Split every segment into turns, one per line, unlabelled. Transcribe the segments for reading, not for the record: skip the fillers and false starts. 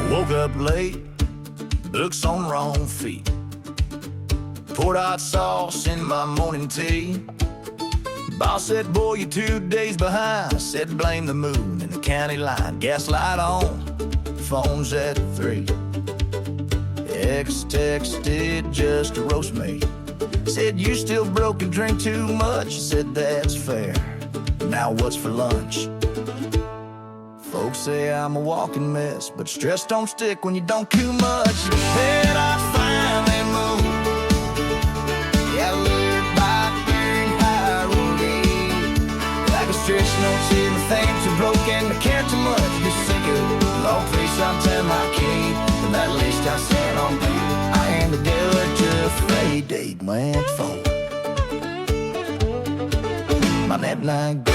Woke up late, books on wrong feet. Poured hot sauce in my morning tea. Boss said, boy, you're 2 days behind. I said, blame the moon and the county line. Gas light on, phone's at 3. Ex texted just to roast me. Said, you still broke and drink too much. I said, that's fair. Now what's for lunch? Folks say I'm a walking mess, but stress don't stick when you don't do much. Then I finally moved. Yeah, I lived by hearing high rolling. Like a stretch note, see the things are broken. I care too much, just think of long place I'm telling my key. But at least I said on me, I ain't the dealer to afraid date went forward. My net line go.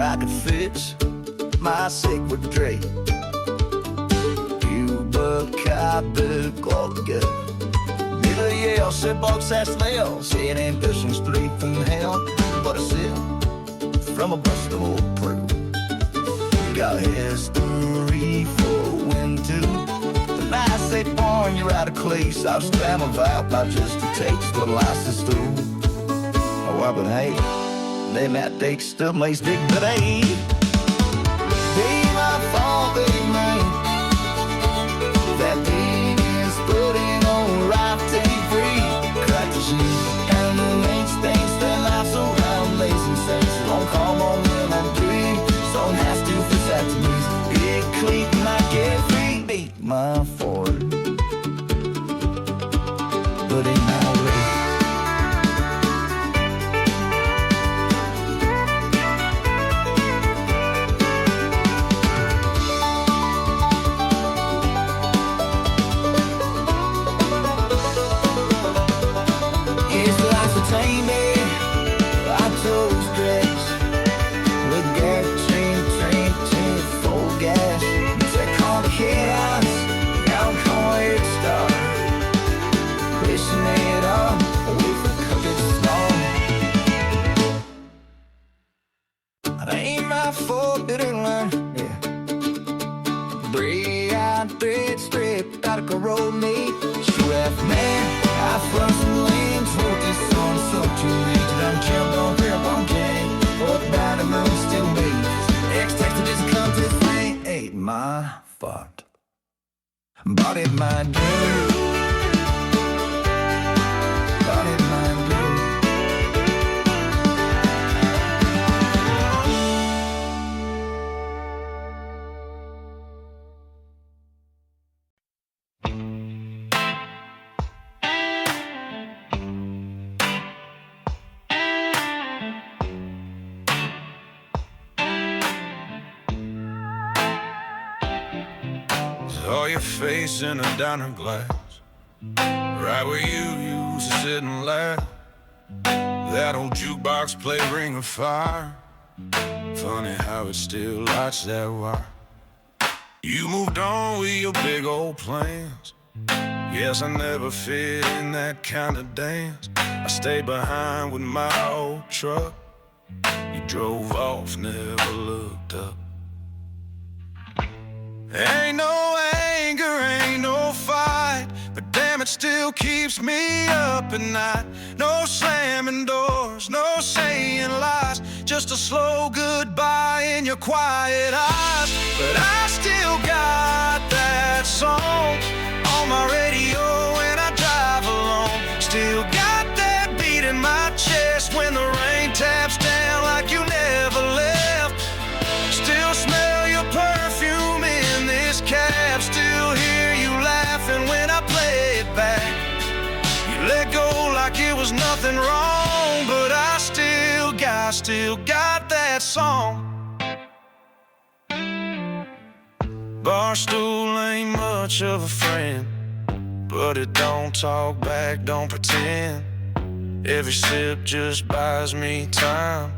I could fix my sacred trait. You buck, I book all together. Middle of Yale, said box that's fail. Saying ambition straight from hell, but a sip from a bust of old proof. Got history for when to. The nice say born, you're out of place. I'll spam a vibe by just a taste. Little ice is through. Oh, I've been hating. Then that date still may stick today. Be my fault, baby, man. That thing is putting on right take free. Crack the sheet and the next thing still life's around lazy saints. Don't come on when I'm free. So has to fix that to me. Big cleat and I get free. Beat my Ford. But in my way. Body my dream. Body my dream.
Saw your face in a diner glass, right where you used to sit and laugh. That old jukebox play Ring of Fire. Funny how it still lights that wire. You moved on with your big old plans. Guess I never fit in that kind of dance. I stayed behind with my old truck. You drove off, never looked up. Ain't no anger, ain't no fight, but damn, it still keeps me up at night. No slamming doors, no saying lies, just a slow goodbye in your quiet eyes. But I still got that song on my radio when I drive alone. Still got that beat in my chest when the rain taps down like you never left. Still smell your perfume in this cab. Still hear you laughing when I play it back. You let go like it was nothing wrong, but I still got that song. Barstool ain't much of a friend, but it don't talk back, don't pretend. Every sip just buys me time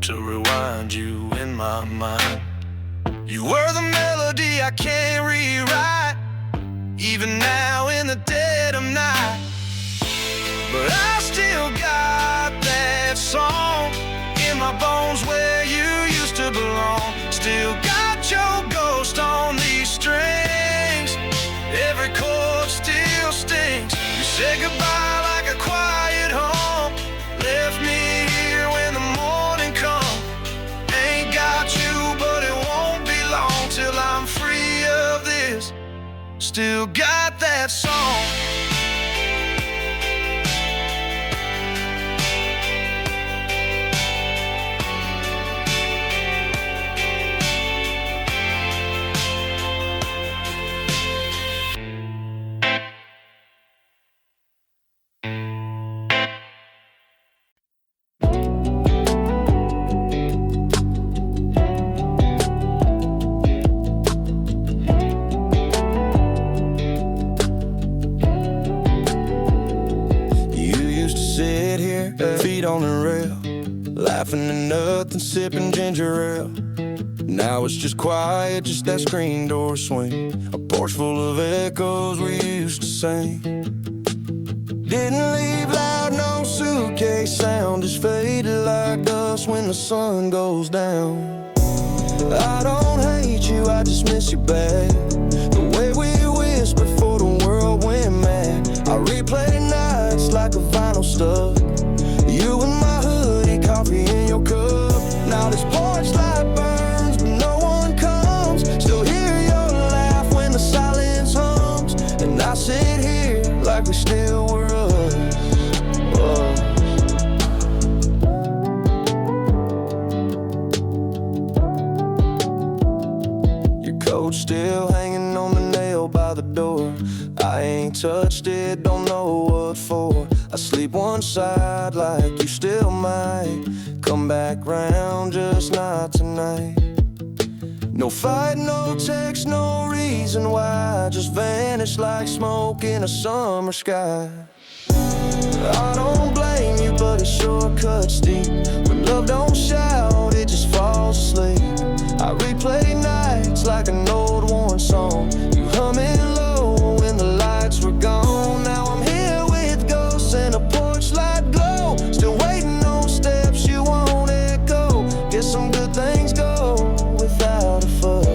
to rewind you in my mind. You were the melody I can't rewrite, even now in the dead of night. But I still got that song goodbye like a quiet home. Left me here when the morning comes. Ain't got you, but it won't be long till I'm free of this. Still got that song.
Feet on the rail, laughing at nothing, sipping ginger ale. Now it's just quiet, just that screen door swing. A porch full of echoes we used to sing. Didn't leave loud, no suitcase sound, just faded like dust when the sun goes down. I don't hate you, I just miss you bad. The way we whispered before the world went mad. I replay the nights like a vinyl stub. You and my hoodie, coffee in your cup. Now this porch light burns, but no one comes. Still hear your laugh when the silence hums. And I sit here like we still were us. Your coat's still hanging on the nail by the door. I ain't touched it, don't know what for. I sleep one side like you still might come back round, just not tonight. No fight, no text, no reason why. Just vanish like smoke in a summer sky. I don't blame you, but it sure cuts deep. When love don't shout, it just falls asleep. I replay nights like an old worn song. You humming low when the lights were gone. Now I'm here with ghosts and a porch light glow. Still waiting on steps you won't echo. Guess some good things go without a fuss.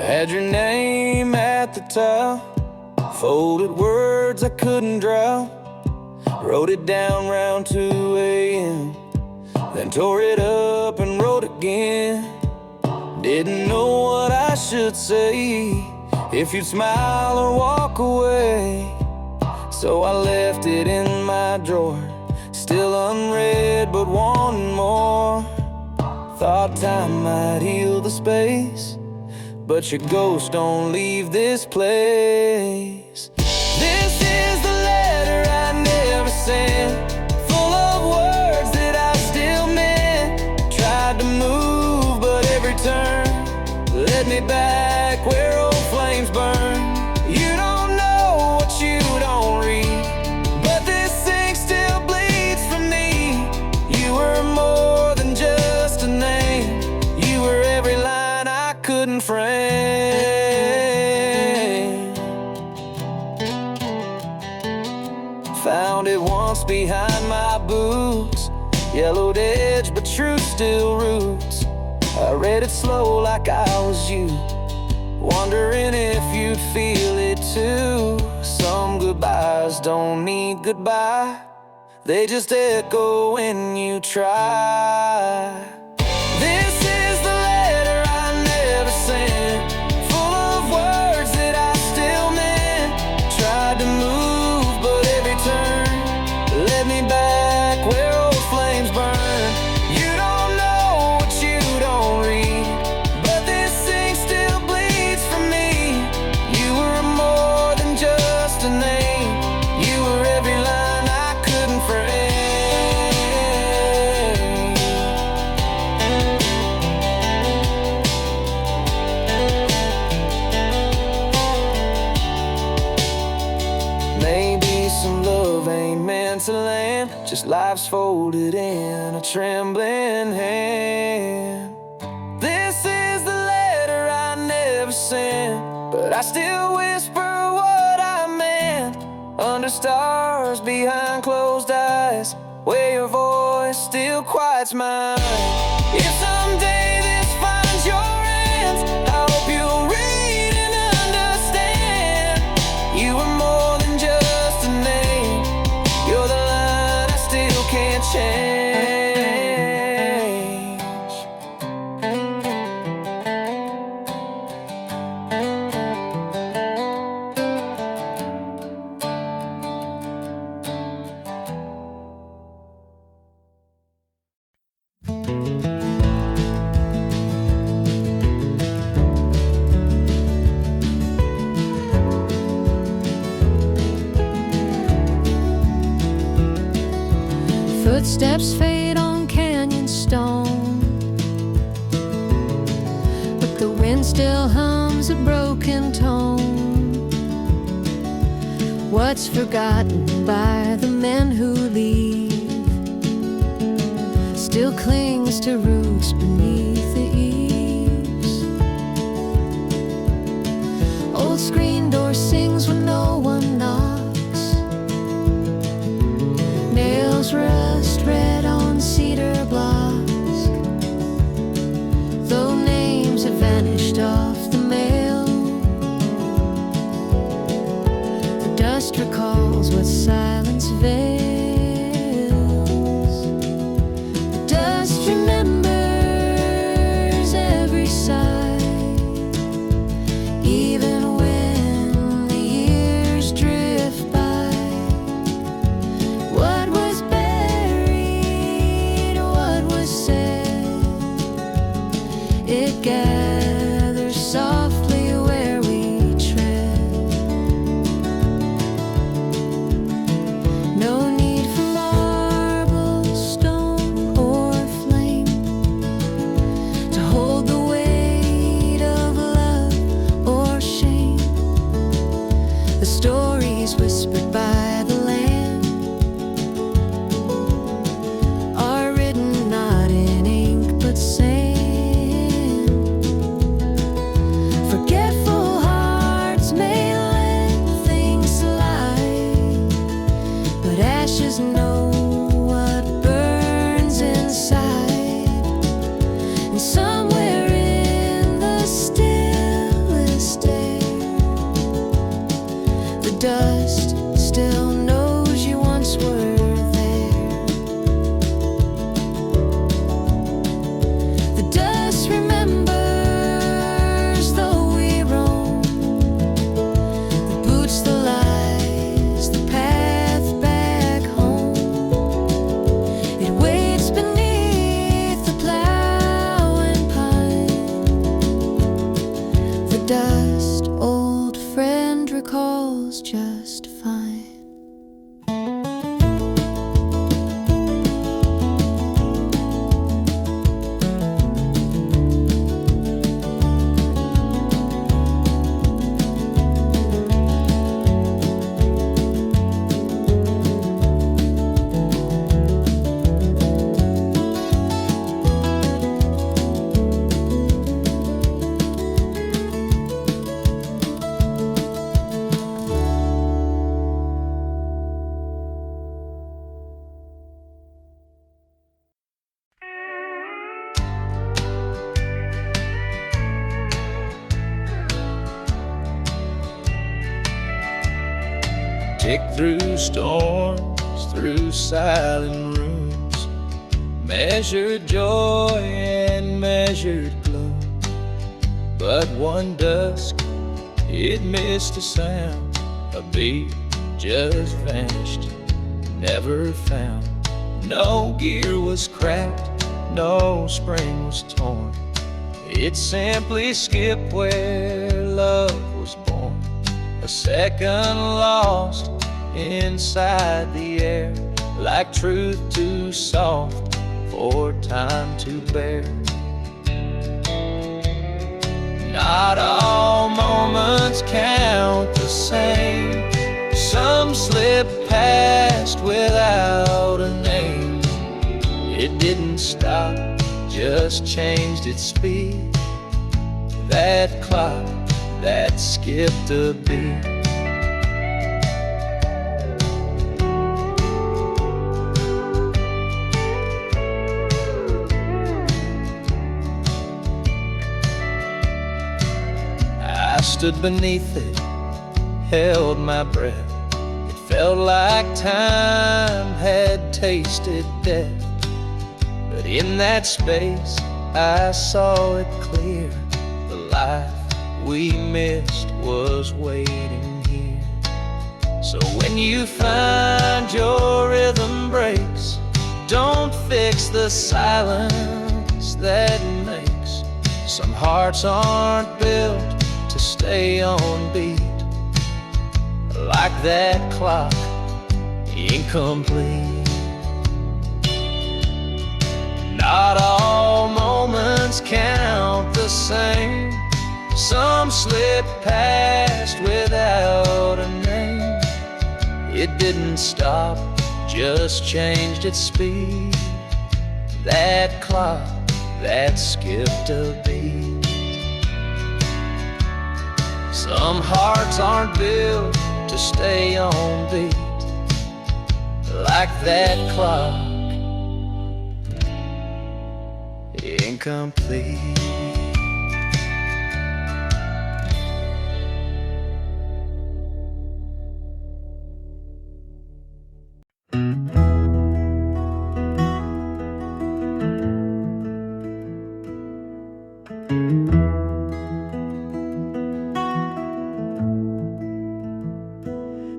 Had your name at the top, folded words I couldn't drop. Wrote it down round 2 a.m., then tore it up and wrote again. Didn't know what I should say, if you'd smile or walk away. So I left it in my drawer, still unread but wanting more. Thought time might heal the space, but your ghost don't leave this place. This is the letter I never sent, full of words that I still meant. Tried to move, but every turn led me back where old flames burn. You don't know what you don't read, but this thing still bleeds from me. You were more than just a name, you were every line I couldn't frame. Found it once behind my boots, yellowed edge but truth still roots. I read it slow like I was you, wondering if you'd feel it too. Some goodbyes don't need goodbye, they just echo when you try. This is the letter I never sent, full of words that I still meant. Tried to move, but every turn led me back where old flames burn. You don't know what you don't read, but this thing still bleeds from me. You were more than just a name, you were every line I couldn't frame. Maybe land, just lives folded in a trembling hand. This is the letter I never sent, but I still whisper what I meant. Under stars, behind closed eyes, where your voice still quiets mine. If someday this finds your hands, I hope you'll read and understand. You are more than just a name, you're the line I still can't change.
Footsteps fade on canyon stone, but the wind still hums a broken tone. What's forgotten by the men who leave still clings to roots beneath the eaves. Old screen door sings when no one knocks. Nails rust red on cedar blocks, though names have vanished off the mail. The dust recalls what silence veils. The dust remembers every sigh, even when the years drift by. What was buried, what was said, it gathers softly where we tread. No need for marble, stone, or flame to hold the weight of love or shame. The stories whispered by the land are written not in ink but sand. Forgetful hearts may let things slide, but ashes know what burns inside. And somewhere in the stillest air, the dust still knows you once were there. The dust remembers, though we roam, the boots, the lies, the path back home. It waits beneath the plow and pine. The dust, old friend, recalls just fine.
Tick through storms, through silent rooms, measured joy and measured gloom. But one dusk, it missed a sound, a beat just vanished, never found. No gear was cracked, no spring was torn. It simply skipped where love was born. A second lost inside the air, like truth too soft for time to bear. Not all moments count the same. Some slipped past without a name. It didn't stop, just changed its speed. That clock that skipped a beat. I stood beneath it, held my breath. It felt like time had tasted death. But in that space, I saw it clear. The life we missed was waiting here. So when you find your rhythm breaks, don't fix the silence that makes. Some hearts aren't built to stay on beat, like that clock, incomplete. Not all moments count the same. Some slip past without a name. It didn't stop, just changed its speed. That clock that skipped a beat. Some hearts aren't built to stay on beat, like that clock, incomplete.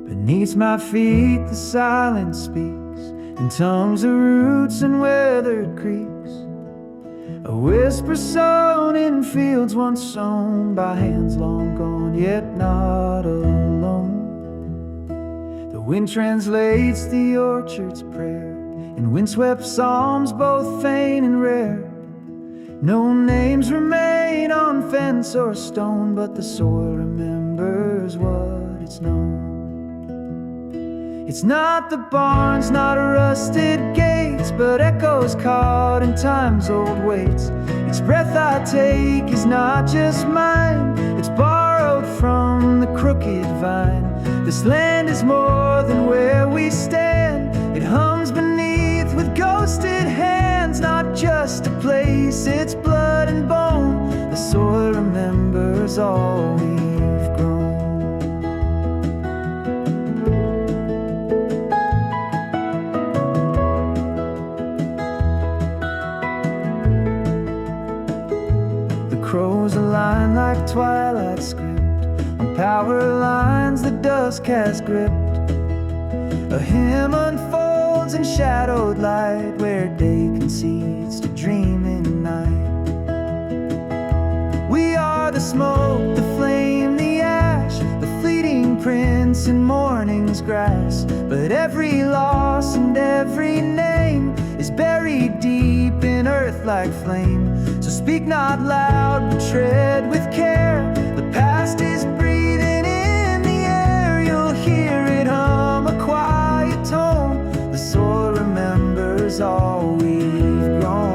Beneath my feet the silence speaks in tongues of roots and weathered creeks. A whisper sown in fields once sown by hands long gone, yet not alone. The wind translates the orchard's prayer in windswept psalms both faint and rare. No names remain on fence or stone, but the soil remembers what it's known. It's not the barns, not rusted gates, but echoes caught in time's old weights. Each breath I take is not just mine, it's borrowed from the crooked vine. This land is more than where we stand. It hums beneath with ghosted hands. Not just a place, it's blood and bone. The soil remembers all we've grown. Crows align like twilight script on power lines the dusk has gripped. A hymn unfolds in shadowed light where day concedes to dream in night. We are the smoke, the flame, the ash, the fleeting prince in morning's grass. But every loss and every name is buried deep in earth like flame. So speak not loud, but tread with care. The past is breathing in the air. You'll hear it hum a quiet tone. The soil remembers all we've grown.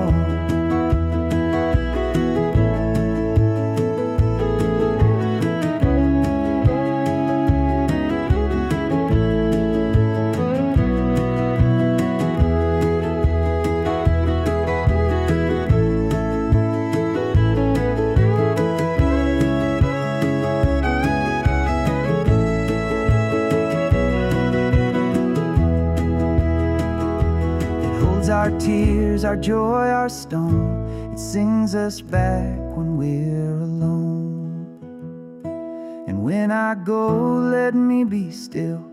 Our tears, our joy, our stone. It sings us back when we're alone. And when I go, let me be still,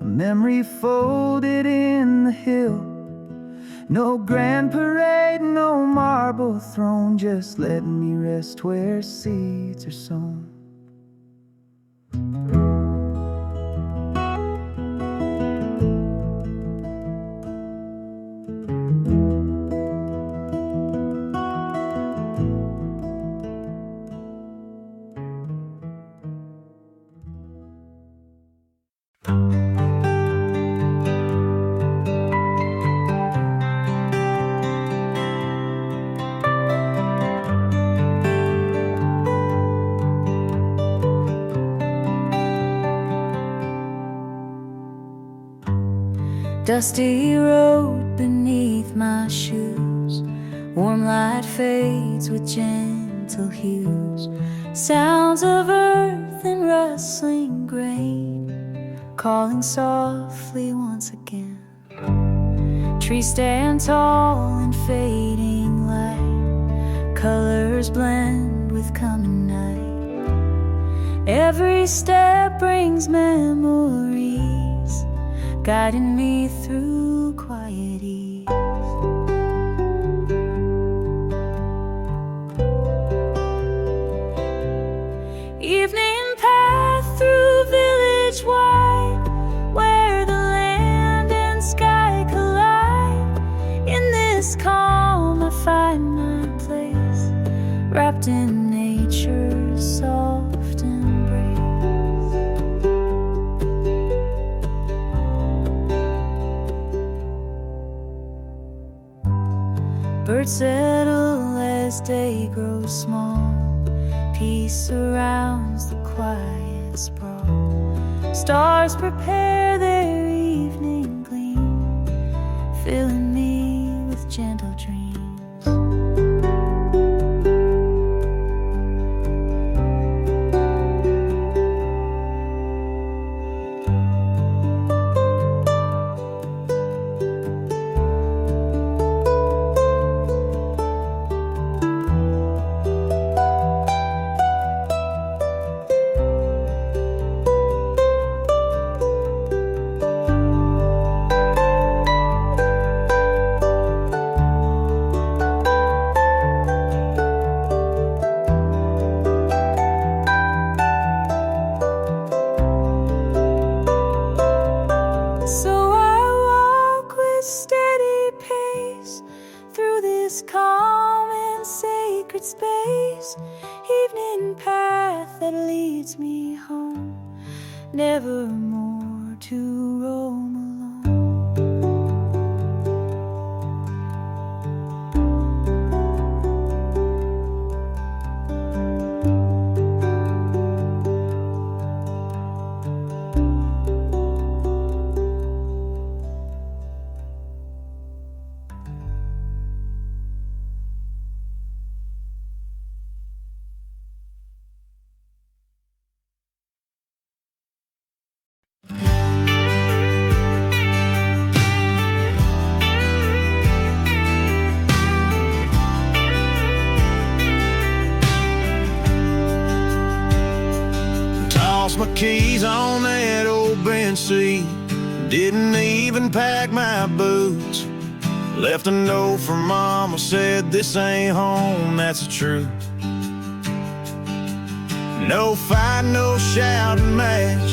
a memory folded in the hill. No grand parade, no marble throne, just let me rest where seeds are sown.
Dusty road beneath my shoes, warm light fades with gentle hues, sounds of earth and rustling grain, calling softly once again. Trees stand tall in fading light, colors blend with coming night. Every step brings memories, guiding me through quiet ease. Evening path through village wide, where the land and sky collide. In this calm I find my place, wrapped in nature's soft embrace. Birds settle as day grows small, peace surrounds the quiet sprawl. Stars prepare their evening gleam, filling me with gentle dreams. Calm and sacred space, evening path that leads me home, never more to roam alone.
Lost my keys on that old bench seat, didn't even pack my boots. Left a note for Mama, said this ain't home, that's the truth. No fight, no shouting match,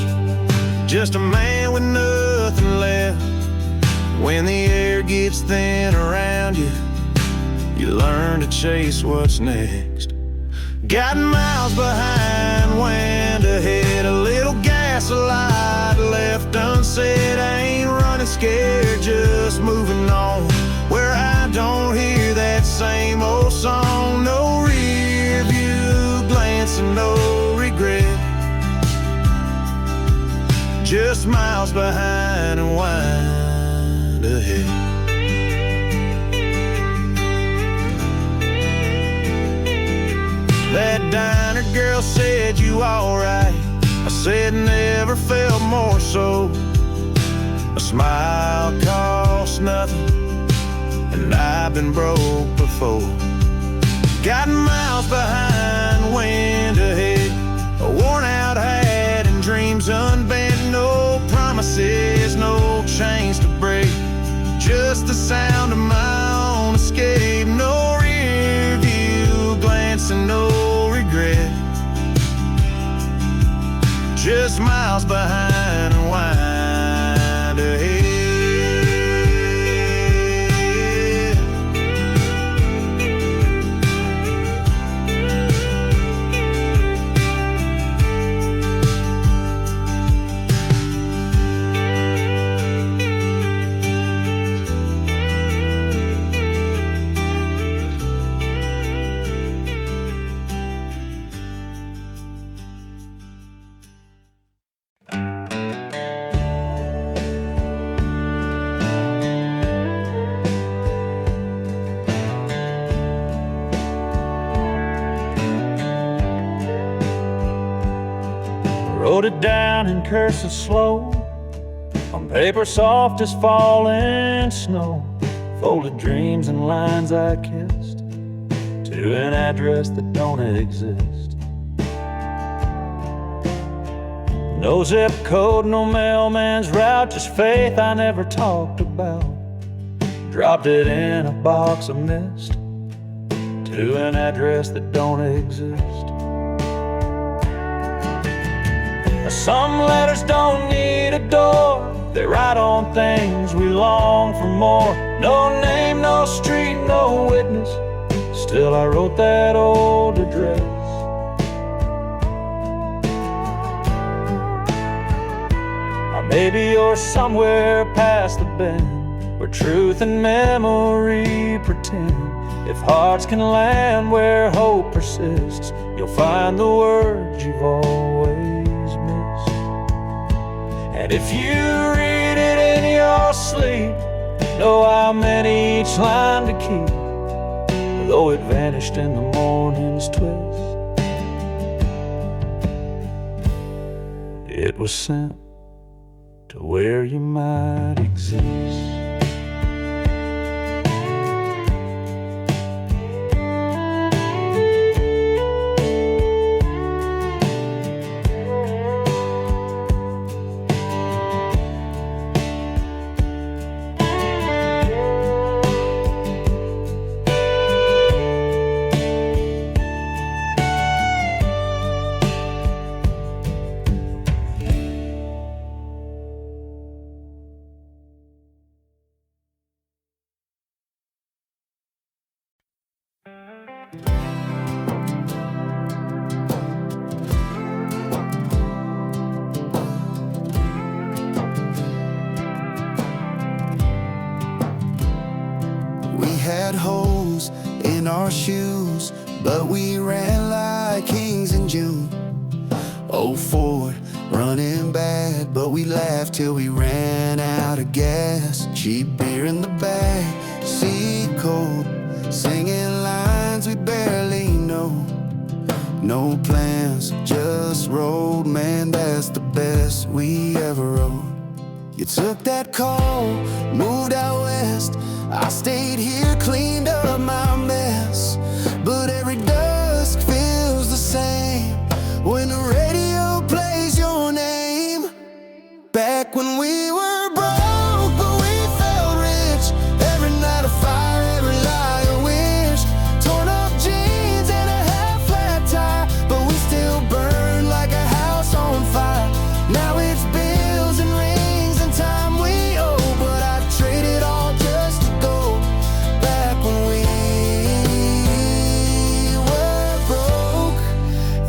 just a man with nothing left. When the air gets thin around you, you learn to chase what's next. Got miles behind, wind ahead, a little gas, a light left unsaid. I ain't running scared, just moving on, where I don't hear that same old song. No rear view glance and no regret, just miles behind and wind ahead. That diner girl said, you alright? I said, never felt more so. A smile costs nothing, and I've been broke before. Got miles behind, wind ahead, a worn out hat and dreams unbent. No promises, no chains to break, just the sound of my own escape. No rear view glance and no regret, just miles behind and wind ahead.
wrote it down in cursive slow, on paper soft as falling snow. Folded dreams and lines I kissed to an address that don't exist. No zip code, no mailman's route, just faith I never talked about. Dropped it in a box of mist to an address that don't exist. Some letters don't need a door, they write on things we long for more. No name, no street, no witness, still I wrote that old address. Or maybe you're somewhere past the bend, where truth and memory pretend. If hearts can land where hope persists, you'll find the words you've always missed. And if you read it in your sleep, know I meant each line to keep, though it vanished in the morning's twist. It was sent to where you might exist.
Had holes in our shoes, but we ran like kings in June. Oh, Ford, running bad, but we laughed till we ran out of gas. Cheap beer in the back, sea cold, singing lines we barely know. No plans, just road, man, that's the best we ever wrote. You took that call, moved out west, I stayed here, cleaned up my mess. But every dusk feels the same when the radio plays your name. Back when we were broke, but we felt rich. Every night a fire, every lie a wish. Torn up jeans and a half-flat tire, but we still burn like a house on fire. Now it's bills and rings and time we owe, but I'd trade it all just to go back when we were broke.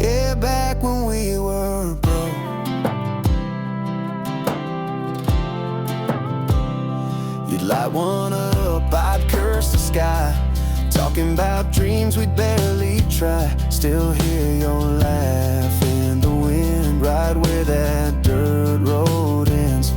Yeah, back when we were broke. You'd light one up, I'd curse the sky, talking about dreams we'd barely try. Still hear your laugh in the wind, right where that dirt road ends.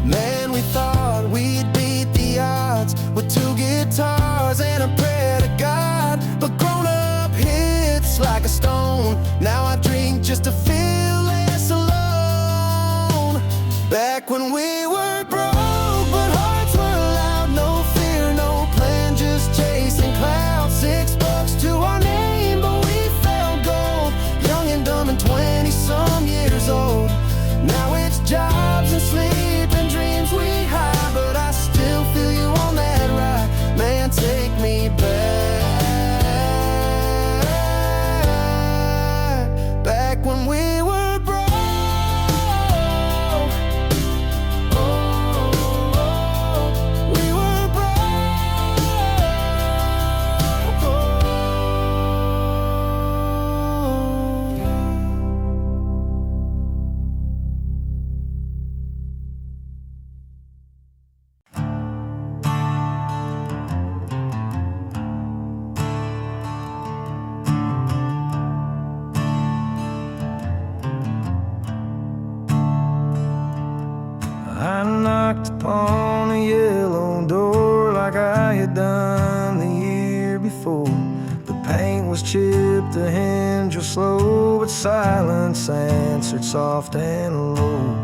Man, we thought we'd beat the odds with two guitars and a prayer to God, but grown up hits like a stone. Now I drink just to feel less alone. Back when we were broke, but hearts were loud. No fear, no plan, just chasing clouds. $6 to our name, but we felt gold. Young and dumb and 20-some years old. Now it's jobs and sleep and dreams we hide, but I still feel you on that ride. Man, take me back. Back when we were broke. We were
I knocked upon a yellow door like I had done the year before. The paint was was chipped, the hinge was slow, but silence answered soft and low.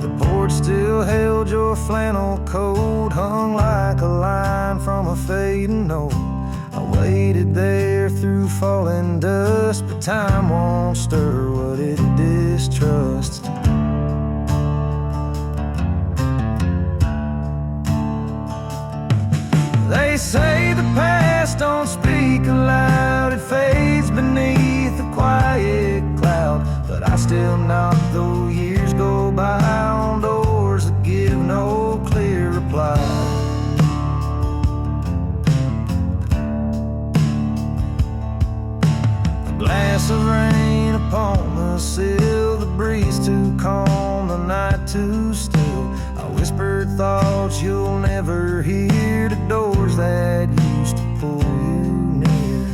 The porch still held your flannel coat, hung like a line from a fading note. I waited there through falling dust, but time won't stir what it distrusts. They say the past don't speak aloud, it fades beneath a quiet cloud. But I still knock though years go by on doors that give no clear reply. A glass of rain upon the sill, the breeze too calm, the night too still. I whispered thoughts you'll never hear to doors that used to pull you near.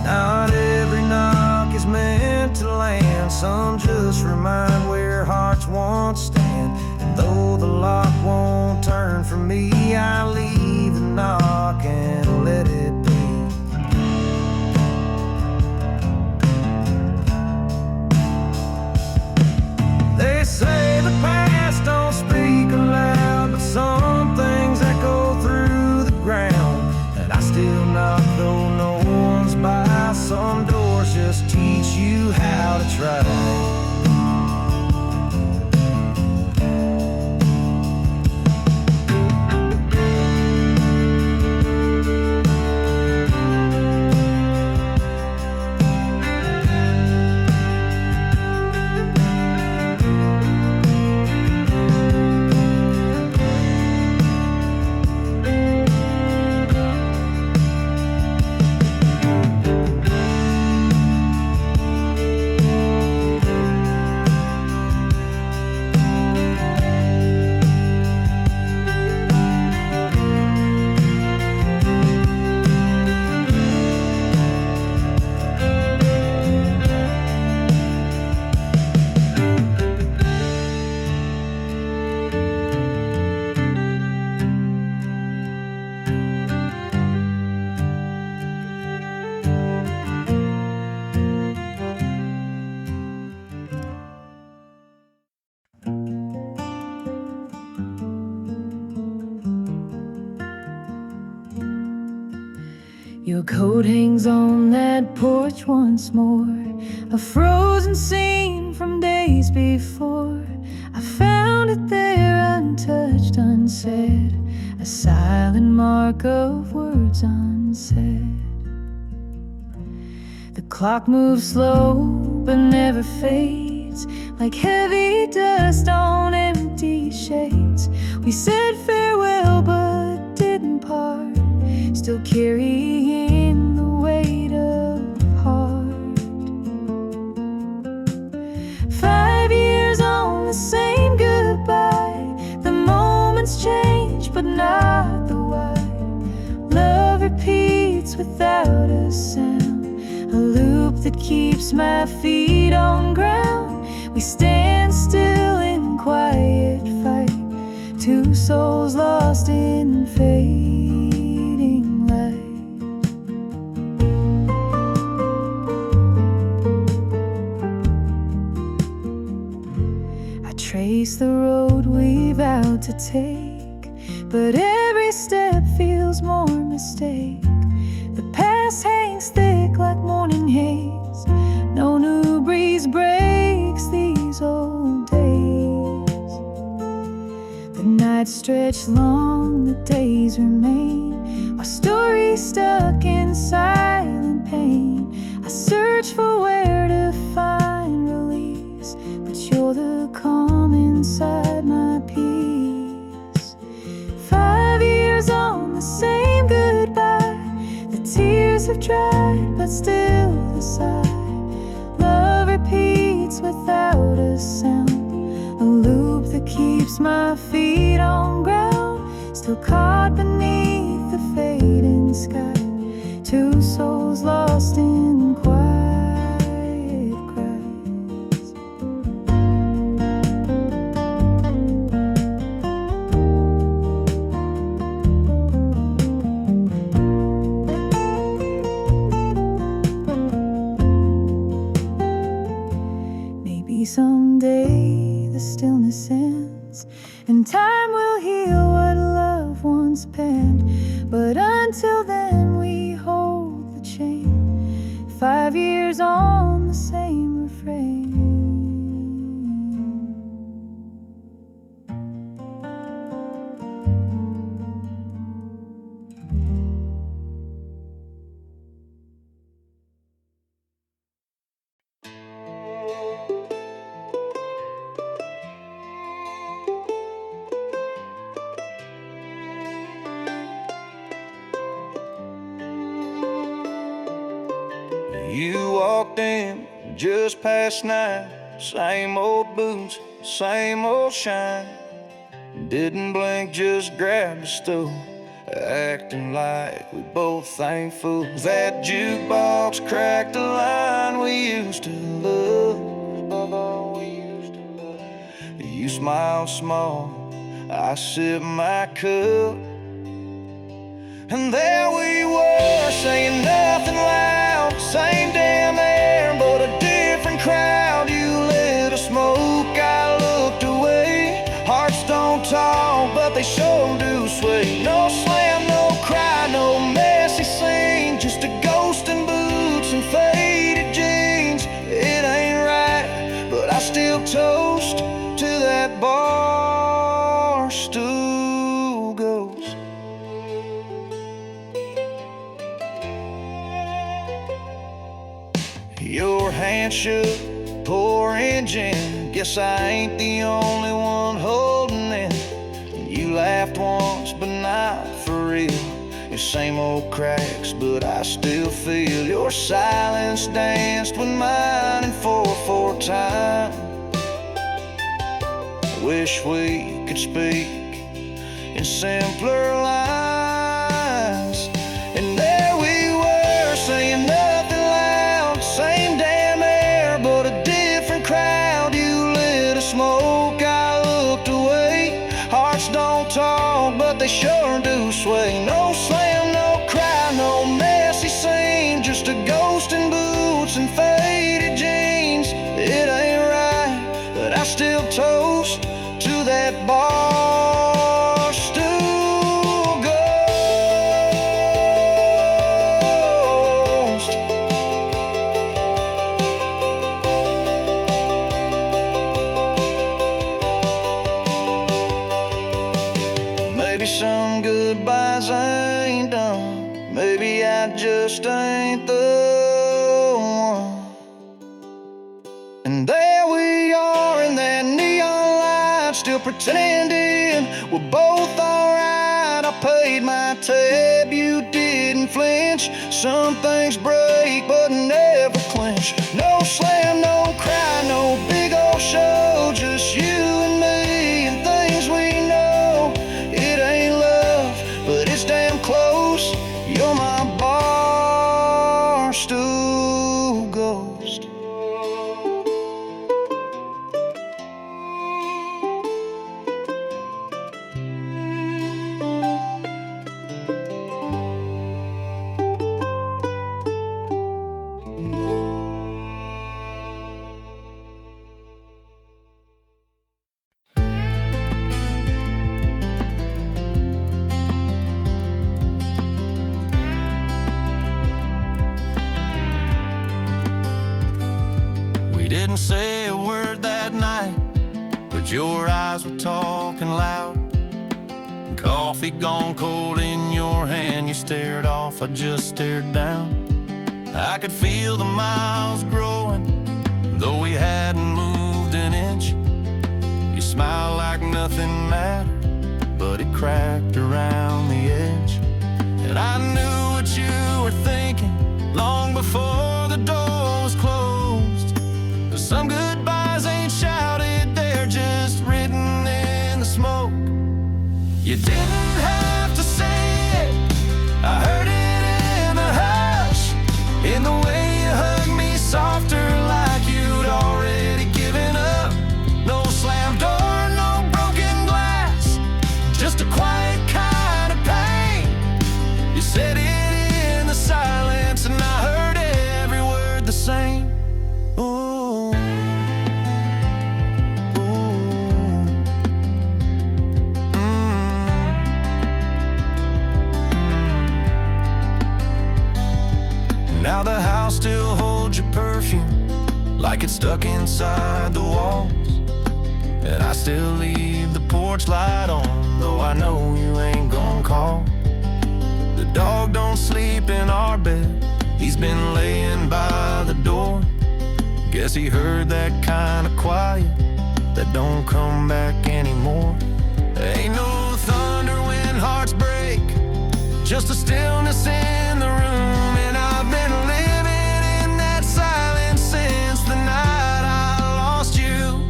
Not every knock is meant to land, some just remind where hearts once stand. And though the lock won't turn for me, I leave the knock and let it be. They say the past don't speak aloud, but some things echo through the ground. And I still knock though no one's by. Some doors just teach you how to try.
Your coat hangs on that porch once more, a frozen scene from days before. I found it there untouched, unsaid, a silent mark of words unsaid. The clock moves slow but never fades, like heavy dust on empty shades. We said farewell but didn't part, still carrying the weight of heart. 5 years on the same goodbye, the moments change but not the why. Love repeats without a sound, a loop that keeps my feet on ground. We stand still in quiet fight, two souls lost in fading light. I trace the road we vowed to take, but every step feels more mistake. The past hangs thick like morning haze, no new breeze breaks these old days. The nights stretch long, the days remain, our story stuck in silent pain. I search for where to find release, but you're the calm inside my peace. 5 years on the same goodbye, the tears have dried but still the sigh. Love repeats without a sound, a loop that keeps my feet on ground, still caught beneath the fading sky. Two souls lost in quiet cries. someday the stillness ends, and time will heal what love once penned. But until then we hold the chain, 5 years on the same refrain.
You walked in just past 9, same old boots, same old shine. Didn't blink, just grabbed a stool, acting like we both ain't fools. That jukebox cracked a line we used to love. You smile small, I sip my cup, and there we were saying nothing loud, same damn air, but a different crowd. You lit a smoke, I looked away. Hearts don't talk, but they sure do sway. No slam, no cry, no messy scene, just a ghost in boots and faded jeans. It ain't right, but I still toast to that bar stool ghost. Your hand shook, pouring gin. Guess I ain't the only one holding in. You laughed once, but not for real. Your same old cracks, but I still feel your silence danced with mine in 4/4 time. Wish we could speak in simpler lines. And there we were saying nothing loud, same damn air, but a different crowd. You lit a smoke, I looked away. Hearts don't talk, but they sure do sway. No slam, no cry, no messy scene, just a ghost in boots and faded jeans. It ain't right, but I still toast to that bar stool ghost. Maybe some goodbyes ain't done, maybe I just ain't the one. And there we are in that neon light, still pretending we're both alright. I paid my tab, you didn't flinch. Some things break but never clinch. No slam, no cry, no big old show, just you and me and things we know. It ain't love, but it's damn close. You're my bar stool ghost. We didn't say a word that night, but your eyes were talking loud. Coffee gone cold in your hand, you stared off, I just stared down. I could feel the miles growing, though we hadn't moved an inch. You smiled like nothing mattered, but it cracked around the edge. And I knew what you were thinking long before the door was closed. Some goodbyes ain't shouted, they're just written in the smoke. You didn't have to say it, I heard it in the hush, in the way you hugged me softer, like you'd already given up. No slam door, no broken glass, just a quiet kind of pain. You said it in the silence, and I heard every word the same. Oh.
like it's stuck inside the walls. And I still leave the porch light on, though I know you ain't gonna call. The dog don't sleep in our bed, he's been laying by the door. Guess he heard that kind of quiet that don't come back anymore. Ain't no thunder when hearts break, just a stillness in the room. And I've been living in that silence since the night I lost you.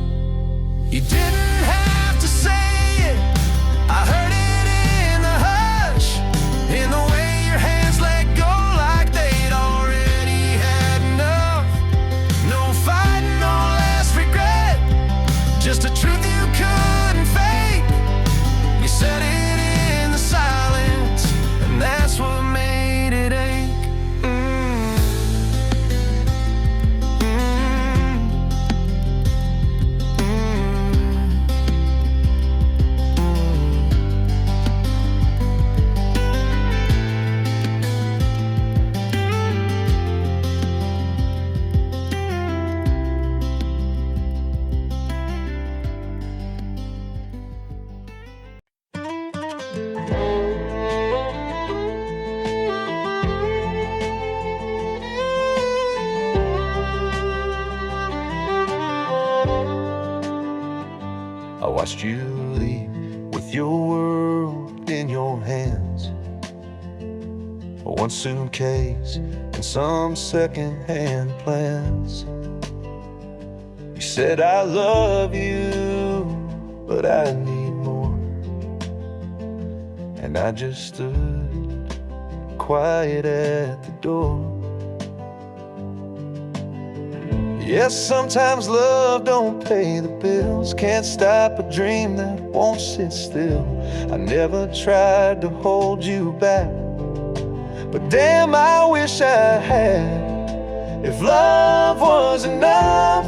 You didn't have to say it, I heard it in the hush, in the way your hands let go like they'd already had enough. No fighting, no less regret, just a truth you couldn't fake. You said it in the silence, and that's what made it ache. I watched you leave with your world in your hands, one suitcase and some second-hand plans. You said I love you, but I need more. And I just stood quiet at the door. Yes, sometimes love don't pay the bills, can't stop a dream that won't sit still. I never tried to hold you back, but damn, I wish I had. If love was enough,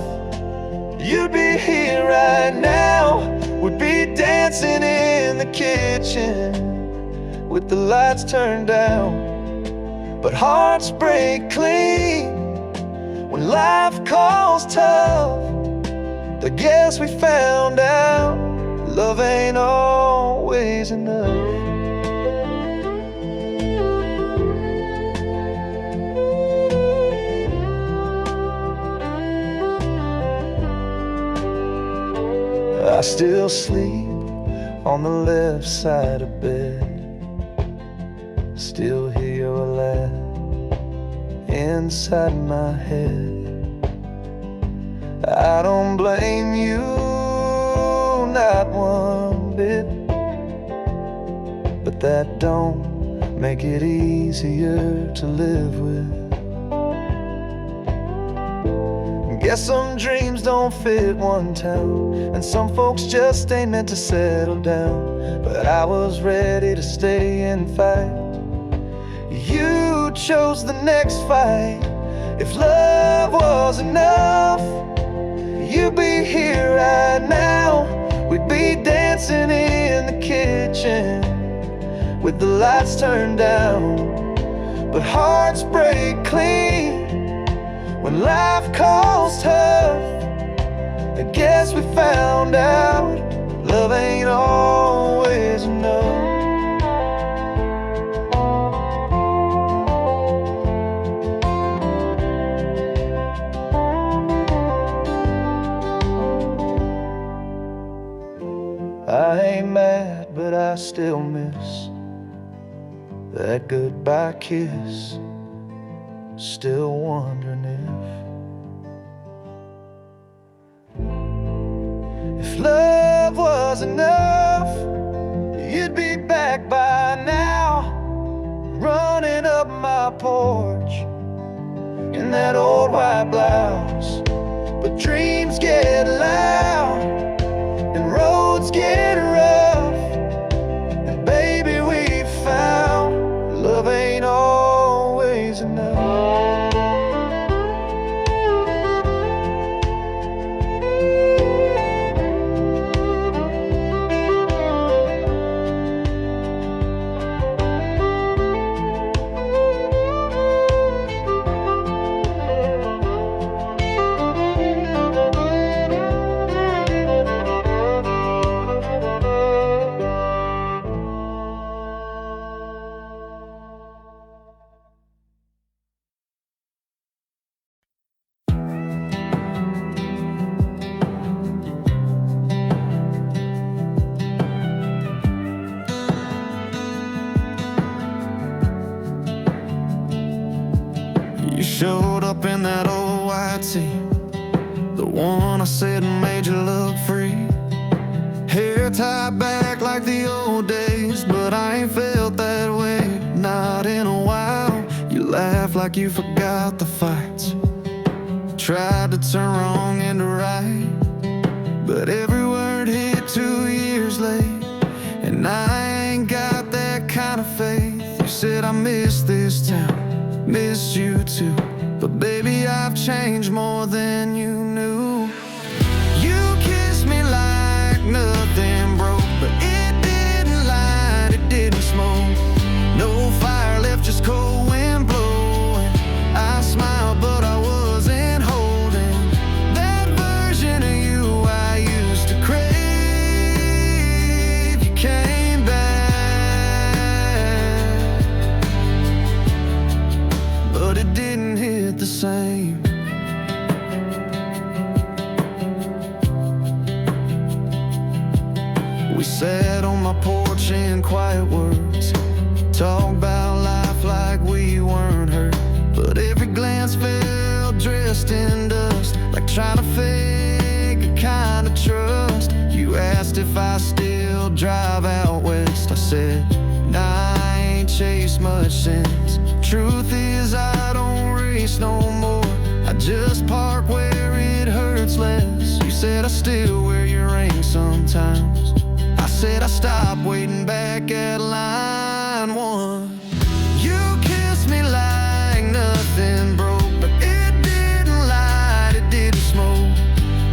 you'd be here right now. We'd be dancing in the kitchen with the lights turned down. But hearts break clean when life calls tough. I guess we found out love ain't always enough. I still sleep on the left side of bed, still hear your laugh inside my head. I don't blame you, not one bit, but that don't make it easier to live with. Guess some dreams don't fit one town, and some folks just ain't meant to settle down. But I was ready to stay and fight. You chose the next fight. If love was enough, you'd be here right now. We'd be dancing in the kitchen with the lights turned down. But hearts break clean when life calls tough. I guess we found out love ain't always enough. I ain't mad, but I still miss that goodbye kiss. Still wondering if love was enough, you'd be back by now, running up my porch in that old white blouse. But dreams get loud and roads get rough, and baby, we found love ain't always enough.
in that old white tee, the one I said made you look free. Hair tied back like the old days, but I ain't felt that way, not in a while. You laugh like you forgot the fights, tried to turn wrong into right, but every word hit 2 years late, and I ain't got that kind of faith. You said I miss this town, miss you too, but baby I've changed more than you knew. You kissed me like nothing broke, but it didn't light, it didn't smoke. No fire left, just cold wind blowing. I smiled but I wasn't holding that version of you I used to crave. You came back, but it didn't hit the same. We sat on my porch in quiet words, talk about life like we weren't hurt, but every glance felt dressed in dust, like trying to fake a kind of trust. You asked if I still drive out west. I said, nah, I ain't chased much since. Truth is I don't race no more, I just park where it hurts less. You said I still wear your ring sometimes. I said I stopped waiting back at line 1. You kissed me like nothing broke, but it didn't light, it didn't smoke.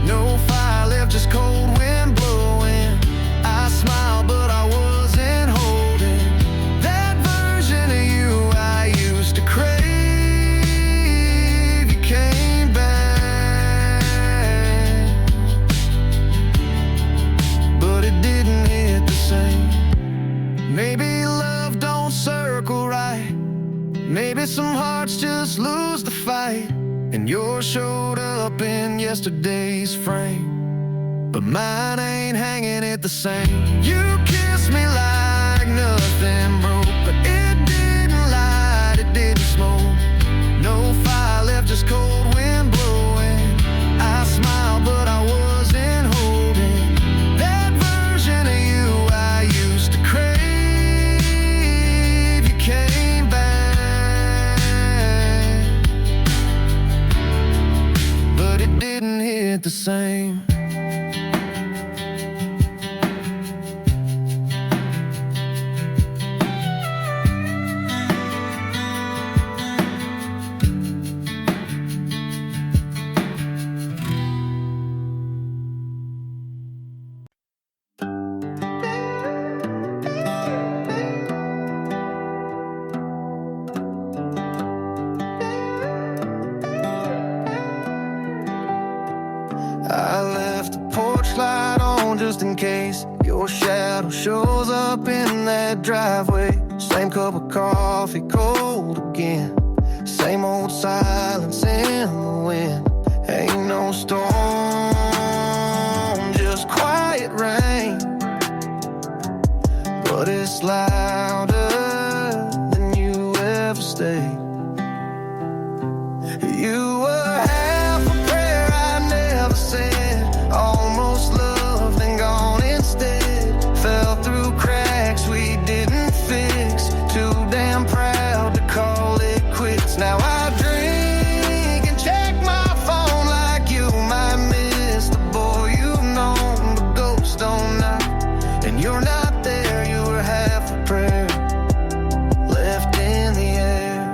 No fire left, just cold wind blowing. I smiled but I wasn't holding that version of you I used to crave. You came back, but it didn't hit the same. Maybe love don't circle right, maybe some hearts just lose the fight, and yours showed up in yesterday's frame, but mine ain't hanging it the same. You kissed me like nothing broke, but it didn't light, it didn't smoke. No fire left, just cold wind blowing. I smiled but I wasn't holding that version of you I used to crave. You came back, but it didn't hit the same. I left the porch light on just in case your shadow shows up in that driveway. Same cup of coffee, cold again. Same old silence in the wind. Ain't no storm, just quiet rain, but it's louder than you ever stayed. You were half a prayer I never said, almost loved and gone instead. Fell through cracks we didn't fix, too damn proud to call it quits. Now I drink and check my phone like you might miss the boy you've known, but ghosts don't knock, and you're not there. You were half a prayer left in the air.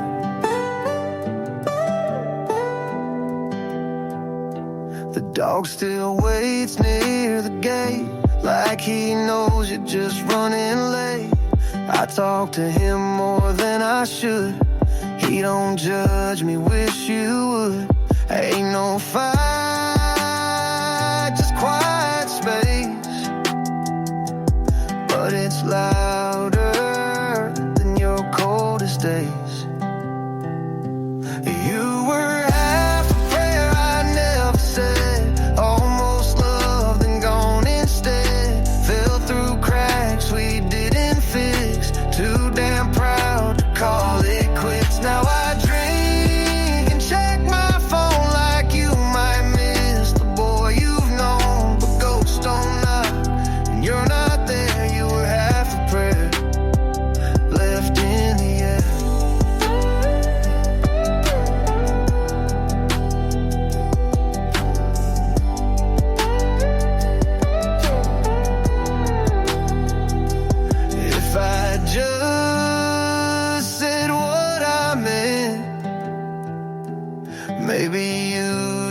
The dog still waits near the gate, like he knows you're just running late. I talk to him more than I should. He don't judge me, wish you would. Ain't no fight, just quiet space, but it's louder than your coldest days. You were half a prayer I never said, almost loved and gone instead. Fell through cracks we didn't fix, too damn proud to call it quits. Now I drink and check my phone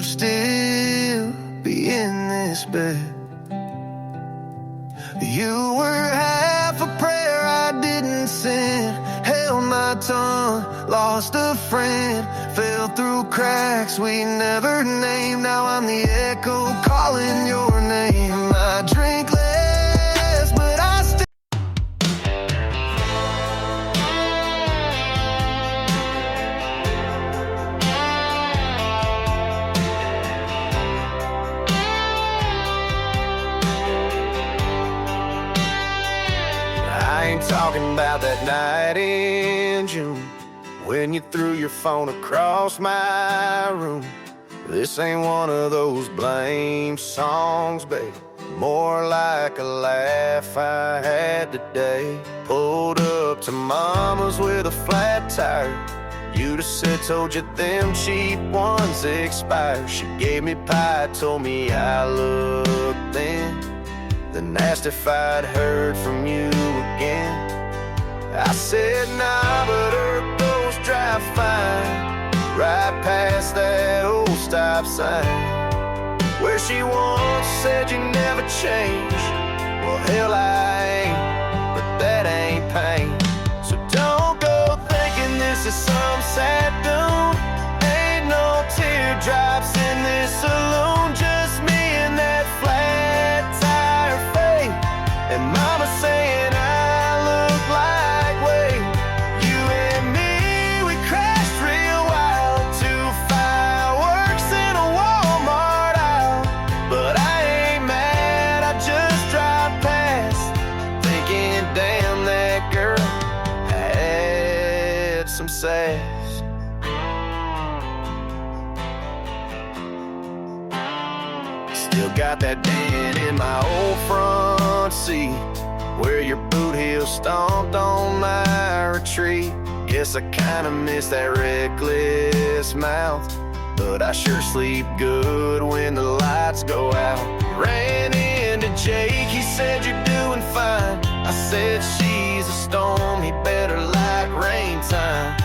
still be in this bed. You were half a prayer I didn't send. Held my tongue, lost a friend. Fell through cracks we never named. Now I'm the echo calling your name. I drink less, but I still.
I ain't talking about that night in June when you threw your phone across my room. This ain't one of those blame songs, babe. More like a laugh I had today. Pulled up to mama's with a flat tire. You'd have said, told you them cheap ones expire. She gave me pie, told me I looked thin, then asked if I'd heard from you again. I said nah, but her those drive fine right past that old stop sign where she once said you never change. Well, hell, I ain't, but that ain't pain. So don't go thinking this is some sad tune. Ain't no teardrops in this saloon, just me and that flat tire fate, and mama saying I look like Wade. You and me, we crashed real wild to fireworks in a Walmart aisle. But I ain't mad, I just drive past, thinking damn, that girl had some sass. Still got that dent in my old front seat where your boot heel stomped on my retreat. Guess I kinda miss that reckless mouth, but I sure sleep good when the lights go out. Ran into Jake, he said you're doing fine. I said she's a storm, he better like rain time.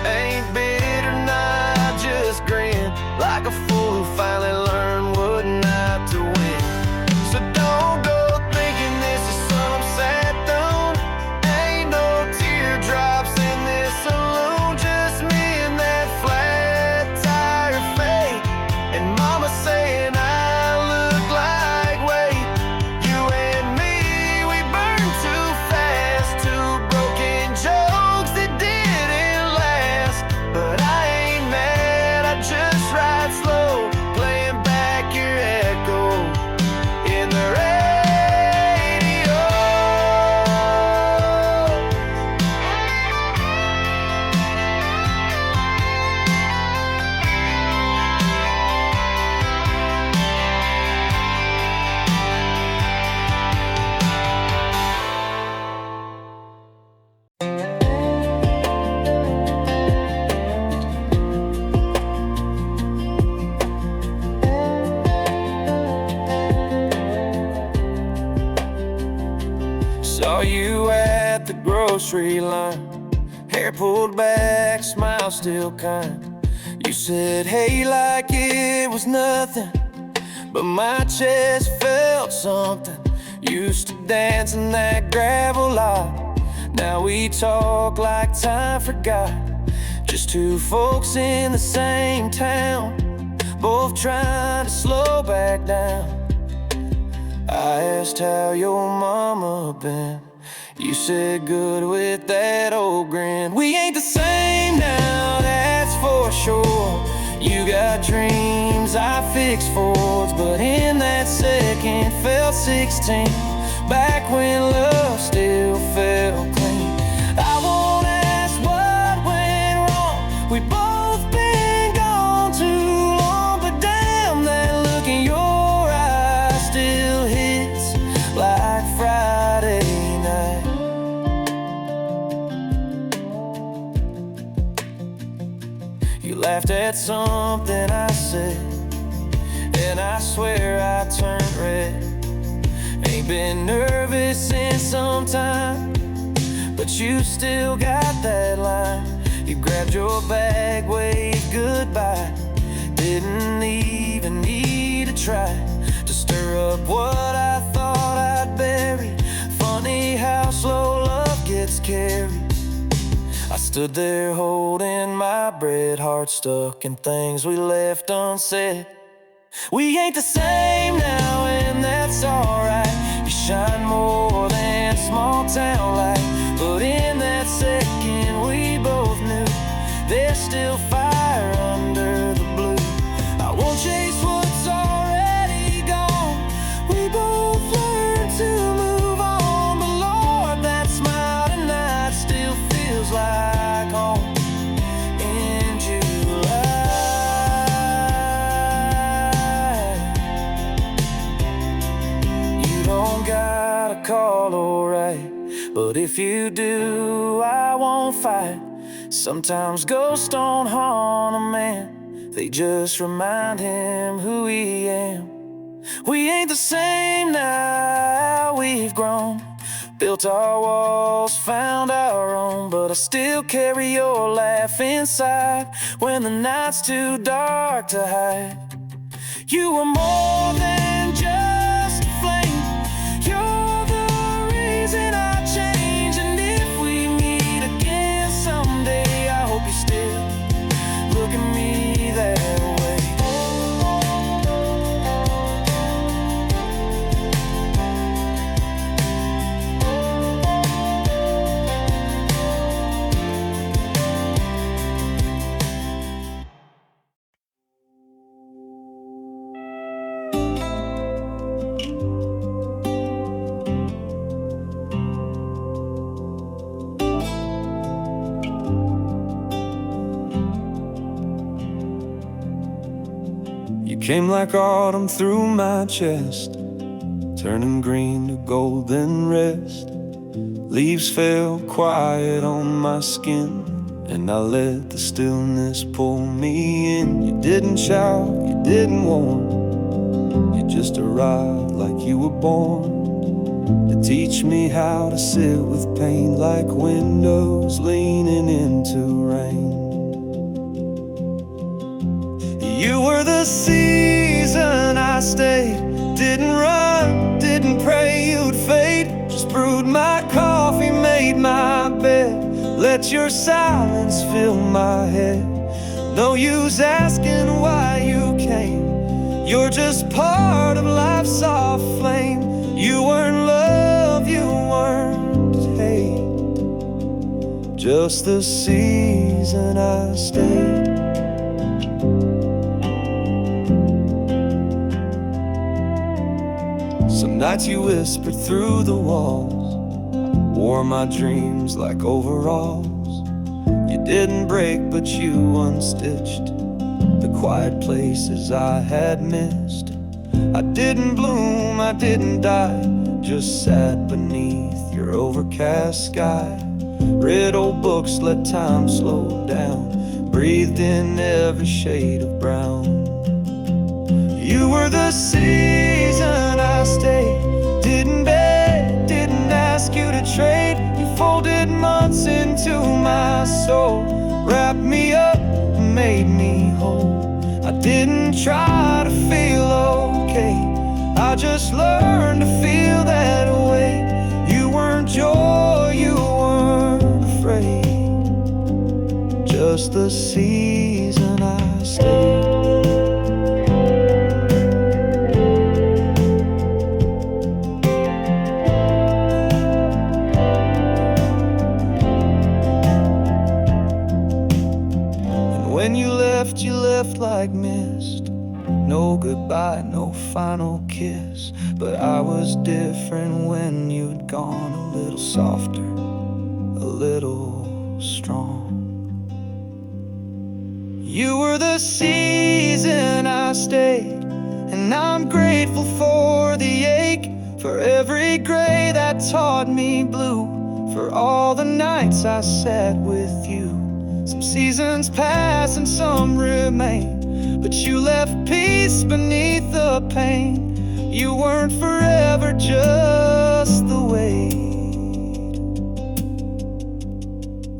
Ain't bitter, nah, just grin like a fool who finally learned what not to win. So don't go thinking this is some sad tune. Ain't no teardrops in this saloon, just me and that flat tire fate, and mama saying I look like Wade. You and me, we burn too fast, two broken jokes that didn't last. But I ain't mad, I just ride slow, playing back your echo in the radio. Saw you at the grocery line, hair pulled back, smile still kind. You said hey like it was nothing, but my chest felt something. Used to dance in that gravel lot, now we talk like time forgot. Just two folks in the same town, both trying to slow back down. I asked how your mama been. You said good with that old grin. We ain't the same now, that's for sure. You got dreams, I fix Fords, but in that second felt 16, back when love still felt clean. I won't ask what went wrong, we both been gone too long, but damn, that look in your eyes still hits like Friday night. You laughed at something I said, and I swear I turned red. Ain't been nervous in some time, but you still got that line. You grabbed your bag, waved goodbye, didn't leave tried to stir up what I thought I'd buried. Funny how slow love gets carried. I stood there holding my breath, heart stuck in things we left unsaid. We ain't the same now, and that's alright. You shine more than small town light, but in that second we both knew there's still fire under the blue. I won't chase what's already gone. We both learned to move on, but Lord, that smile tonight still feels like home in July. You don't gotta call or write, but if you do, I won't fight. Sometimes ghosts don't haunt a man, they just remind him who he am. We ain't the same now, we've grown, built our walls, found our own, but I still carry your laugh inside when the night's too dark to hide. You were more than just a flame, you're the reason I change. And if we meet again someday, I hope you still look at me that way.
Came like autumn through my chest, turning green to golden rest. Leaves fell quiet on my skin, and I let the stillness pull me in. You didn't shout, you didn't warn, you just arrived like you were born to teach me how to sit with pain, like windows leaning into rain. You were the season I stayed, didn't run, didn't pray you'd fade, just brewed my coffee, made my bed, let your silence fill my head. No use asking why you came, you're just part of life's soft flame. You weren't love, you weren't hate, just the season I stayed. Some nights you whispered through the walls, wore my dreams like overalls. You didn't break, but you unstitched the quiet places I had missed. I didn't bloom, I didn't die, just sat beneath your overcast sky. Read old books, let time slow down, breathed in every shade of brown. You were the season I stayed, didn't beg, didn't ask you to trade. You folded months into my soul, wrapped me up, made me whole. I didn't try to feel okay, I just learned to feel that way. You weren't joy, you weren't afraid, just the season I stayed. When you left like mist, no goodbye, no final kiss. But I was different when you'd gone, a little softer, a little strong. You were the season I stayed, and I'm grateful for the ache, for every gray that taught me blue, for all the nights I sat with you. Some seasons pass and some remain, but you left peace beneath the pain. You weren't forever, just the weight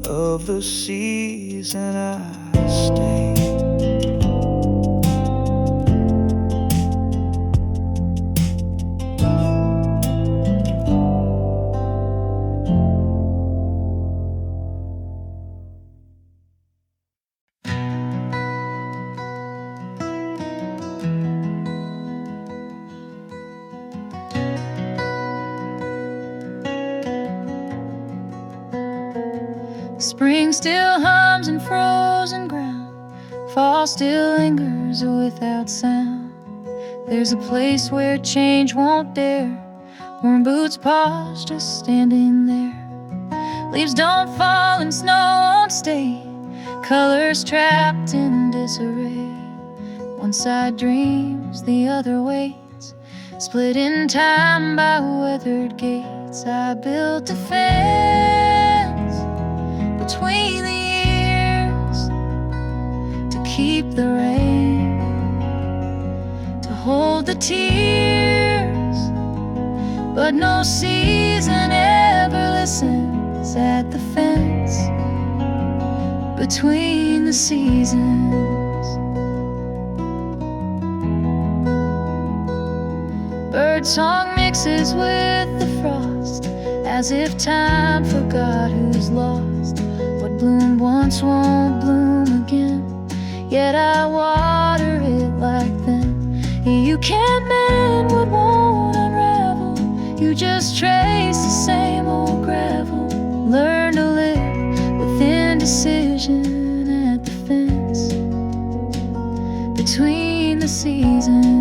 of the season I stayed.
fall still lingers without sound. There's a place where change won't dare. Worn boots pause, just standing there. Leaves don't fall and snow won't stay. Colors trapped in disarray. One side dreams, the other waits. Split in time by weathered gates. I built a fence between the years to keep the rain, to hold the tears. But no season ever listens at the fence between the seasons. Birdsong mixes with the frost, as if time forgot who's lost. What bloomed once won't bloom again, yet I water it like then. You can't mend what won't unravel. You just trace the same old gravel. Learn to live with indecision at the fence between the seasons.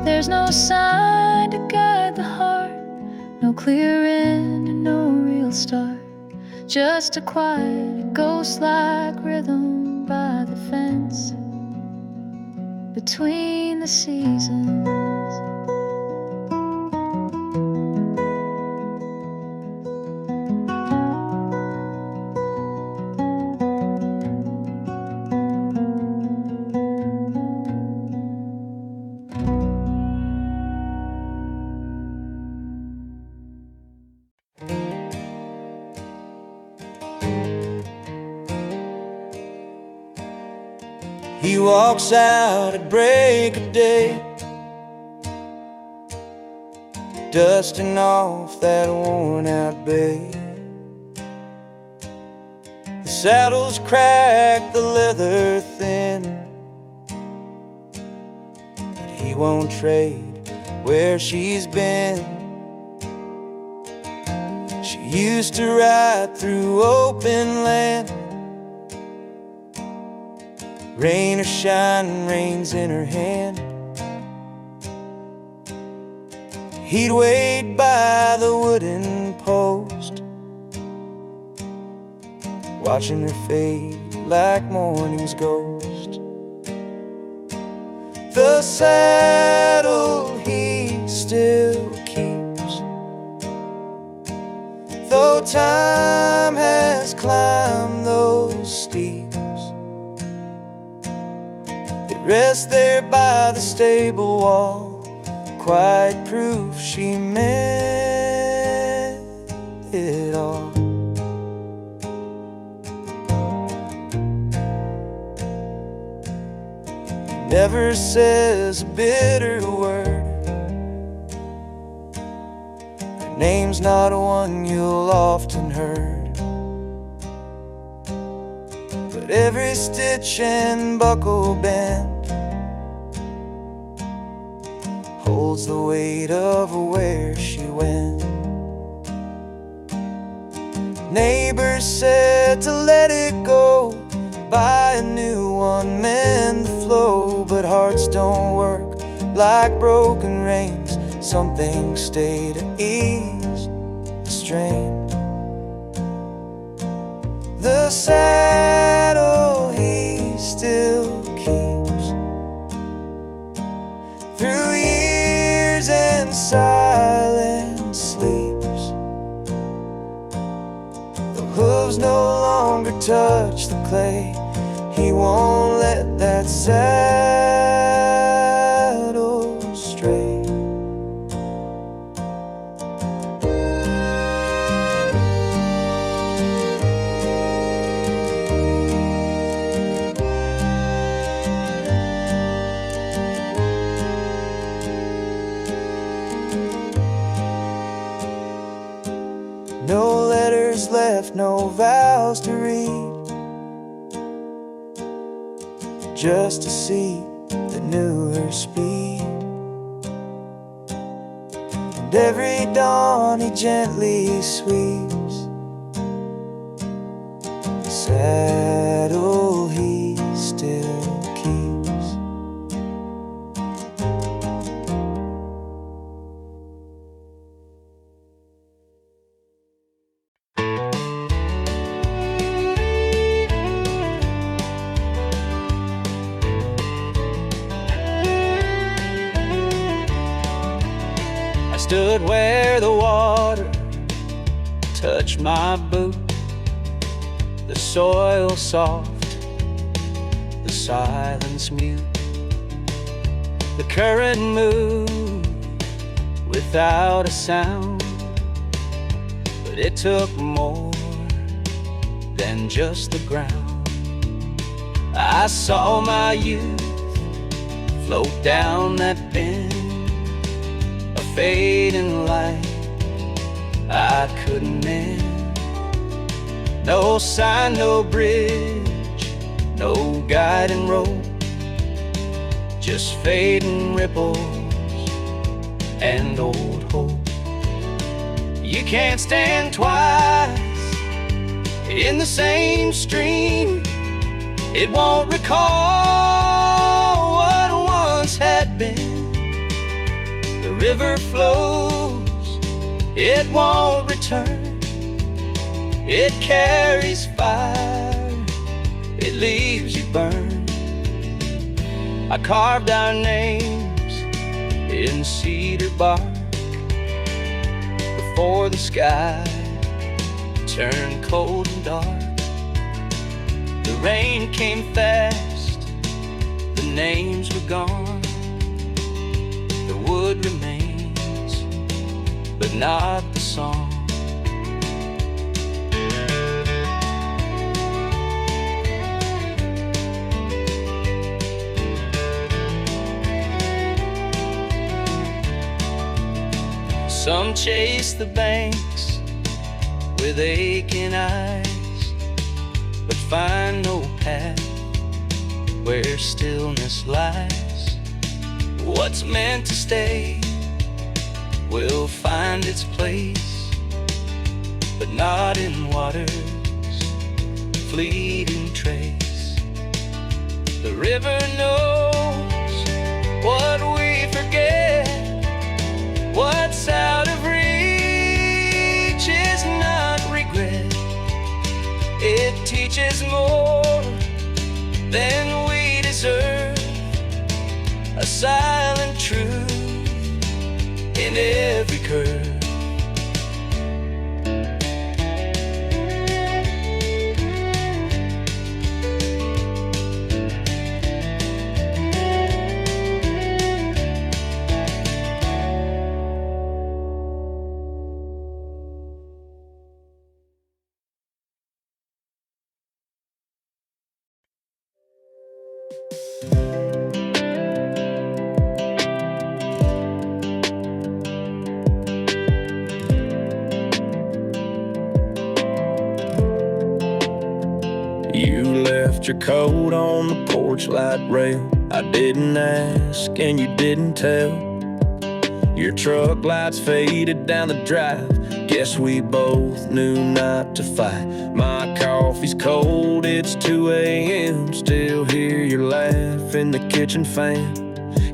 There's no sign to guide the heart, no clear end and no real start. Just a quiet, ghost-like rhythm by the fence between the seasons.
He walks out at break of day, dusting off that worn-out bay. The saddle's cracked, the leather thin, but he won't trade where she's been. She used to ride through open land. Rain or shine, reins in her hand. He'd wait by the wooden post, watching her fade like morning's ghost. The saddle he still keeps, though time has climbed those steeps. Rest there by the stable wall, quiet proof she meant it all. Never says a bitter word. Her name's not one you'll often heard, but every stitch and buckle bend holds the weight of where she went. Neighbors said to let it go, buy a new one, mend the flow. But hearts don't work like broken reins. Some things stay to ease the strain. The saddle he still keeps through years and silent sleeps. The hooves no longer touch the clay. He won't let that saddle stray. No letters left, no vows to read. just to see the newer speed. And every dawn he gently sweeps the saddle he still keeps.
I stood where the water touched my boot, the soil soft, the silence mute. The current moved without a sound, but it took more than just the ground. I saw my youth float down that bend, a fading light I couldn't mend. No sign, no bridge, no guiding rope, just fading ripples and old hope. You can't stand twice in the same stream. It won't recall what once had been. The river flows, it won't return. It carries fire, it leaves you burned. I carved our names in cedar bark before the sky turned cold and dark. The rain came fast, the names were gone. The wood remains, but not the song. Some chase the banks with aching eyes, but find no path where stillness lies. What's meant to stay will find its place, but not in water's fleeting trace. The river knows what we forget. What's out of reach is not regret. It teaches more than we deserve, a silent truth in every curve.
You left your coat on the porch light rail. I didn't ask and you didn't tell. Your truck lights faded down the drive. Guess we both knew not to fight. My coffee's cold, it's 2 a.m. Still hear your laugh in the kitchen fan.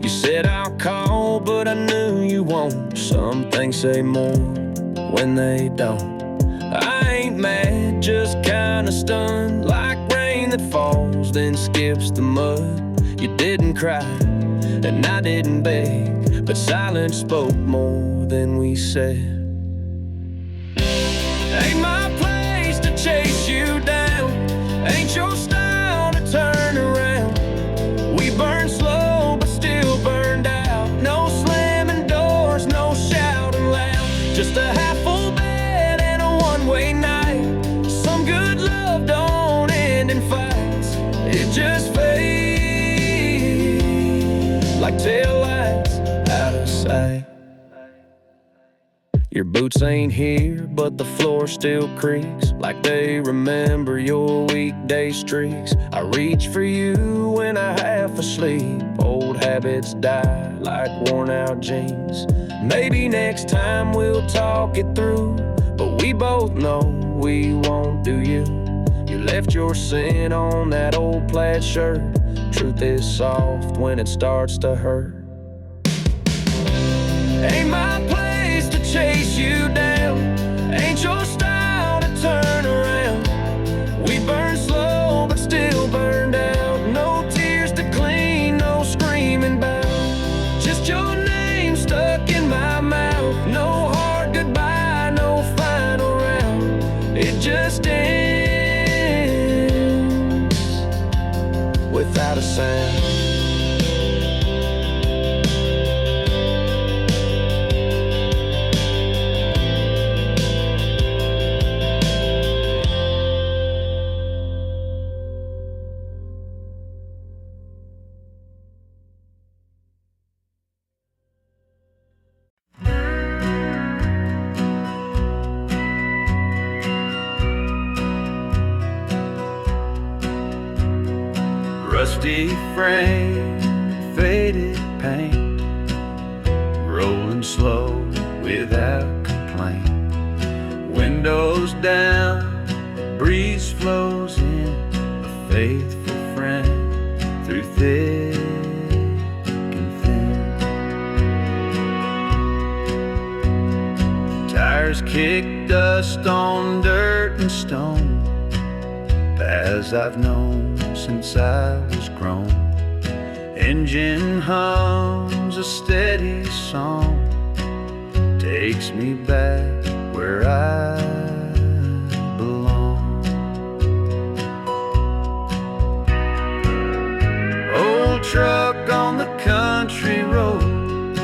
You said I'll call, but I knew you won't. Some things say more when they don't. I ain't mad, just kinda stunned, like rain that falls then skips the mud. You didn't cry, and I didn't beg, but silence spoke more than we said. Ain't my place to chase you down, ain't your style to turn around. We burn slow, but still burned out. No slamming doors, no shouting loud, just a half-full bed and a one-way night. Some good love don't end in fights, it just fades like taillights out of sight. Your boots ain't here, but the floor still creaks like they remember your weekday streaks. I reach for you when I asleep. Old habits die like worn out jeans. Maybe next time we'll talk it through, but we both know we won't do you. You left your scent on that old plaid shirt. Truth is soft when it starts to hurt. Ain't my place to chase you down, ain't your style to turn around. We burn slow but still burned out. No tears to clean, no screaming bout. Just your name stuck in my mouth. No hard goodbye, no final round. It just ends without a sound.
Rusty frame, faded paint, rolling slow without complaint. Windows down, breeze flows in, a faithful friend through thick and thin. Tires kick dust on dirt and stone, paths I've known since I was grown. Engine hums a steady song, takes me back where I belong. Old truck on the country road,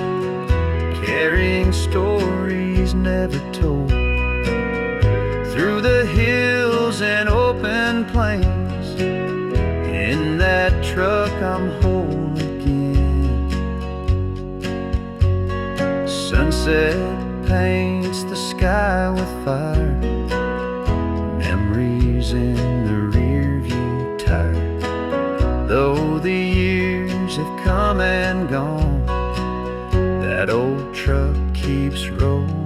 carrying stories never told. Through the hills and open plains, in that truck I'm whole again. Sunset paints the sky with fire, memories in the rearview tire. Though the years have come and gone, that old truck keeps rolling.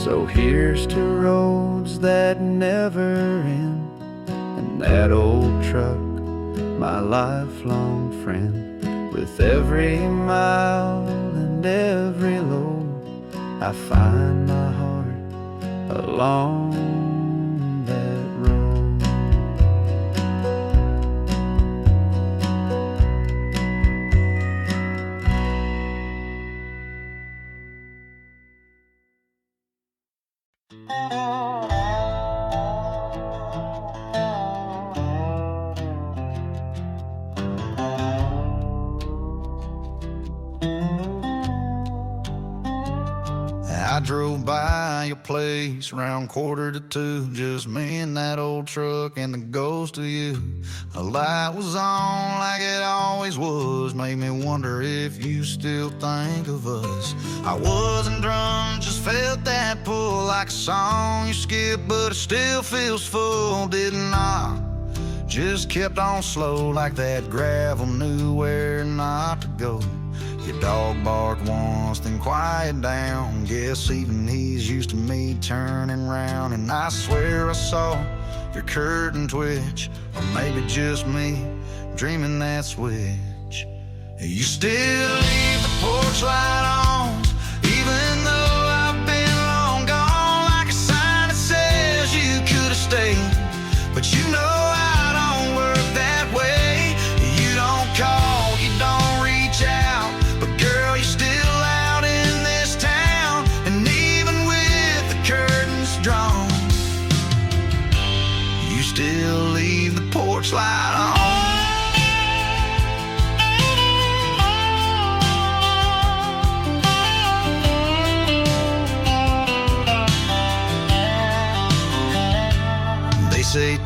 So here's to roads that never end, and that old truck, my lifelong friend. With every mile and every load, I find my heart along that road.
I drove by your place around 1:45, just me and that old truck and the ghost of you. The light was on like it always was, made me wonder if you still think of us. I wasn't drunk, just felt that pull, like a song you skip, but it still feels full, didn't I? Just kept on slow like that gravel knew where not to go. Your dog barked once, then quiet down. Guess even he's used to me turning round. And I swear I saw your curtain twitch, or maybe just me dreaming that switch. You still leave the porch light on, even though I've been long gone, like a sign that says you could have stayed. But you know I don't work that way. You don't call, you don't reach out.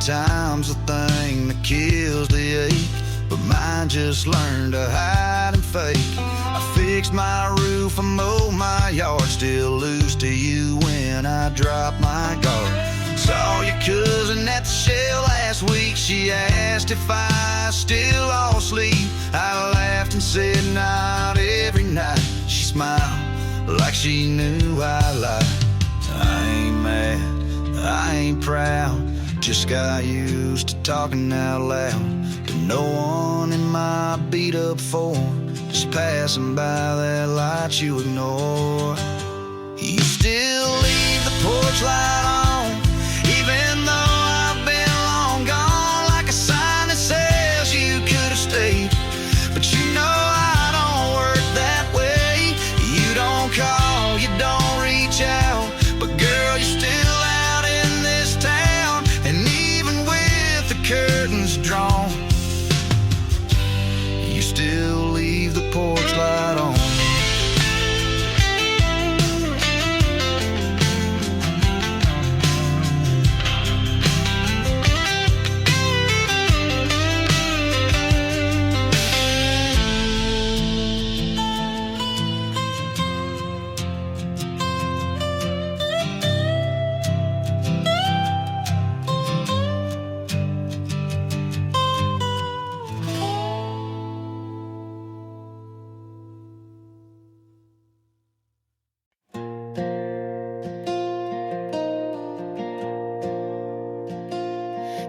time's the thing that kills the ache, but mine just learned to hide and fake. I fixed my roof, I mowed my yard, still lose to you when I drop my guard. Saw your cousin at the shell last week. She asked if I still all asleep. I laughed and said not every night. She smiled like she knew I lied. I ain't mad, I ain't proud, just got used to talking out loud to no one in my beat up form, just passing by that light you ignore. You still leave the porch light on, even though I've been long gone, like a sign that says you could have stayed. But you know I don't work that way. You don't call, you don't reach out, but girl, you're still out in this town. And even with the curtains drawn, you still leave the porch light on.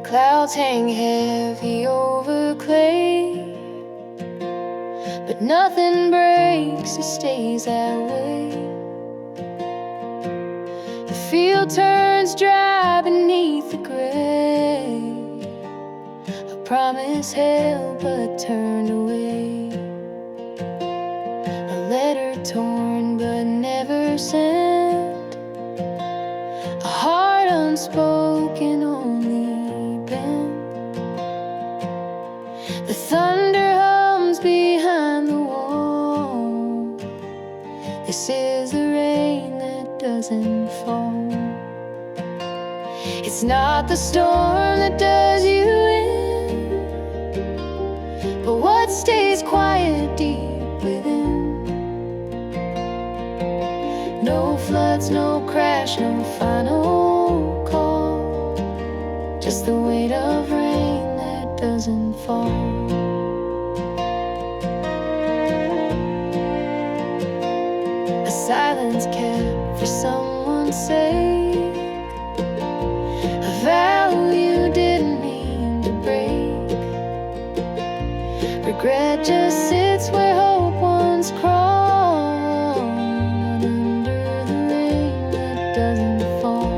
Clouds hang heavy over clay, but nothing breaks, it stays that way. The field turns dry beneath the gray. A promise held but turned away. A letter torn but never sent. A heart unspoken, only bent. The thunder hums behind the wall. This is the rain that doesn't fall. It's not the storm that does you in, but what stays quiet deep within. No floods, no crash, no final call, just the weight of rain that doesn't fall. A silence kept for someone's sake, a vow you didn't mean to break. Regret just sits where hope once crawled, under the rain that doesn't fall.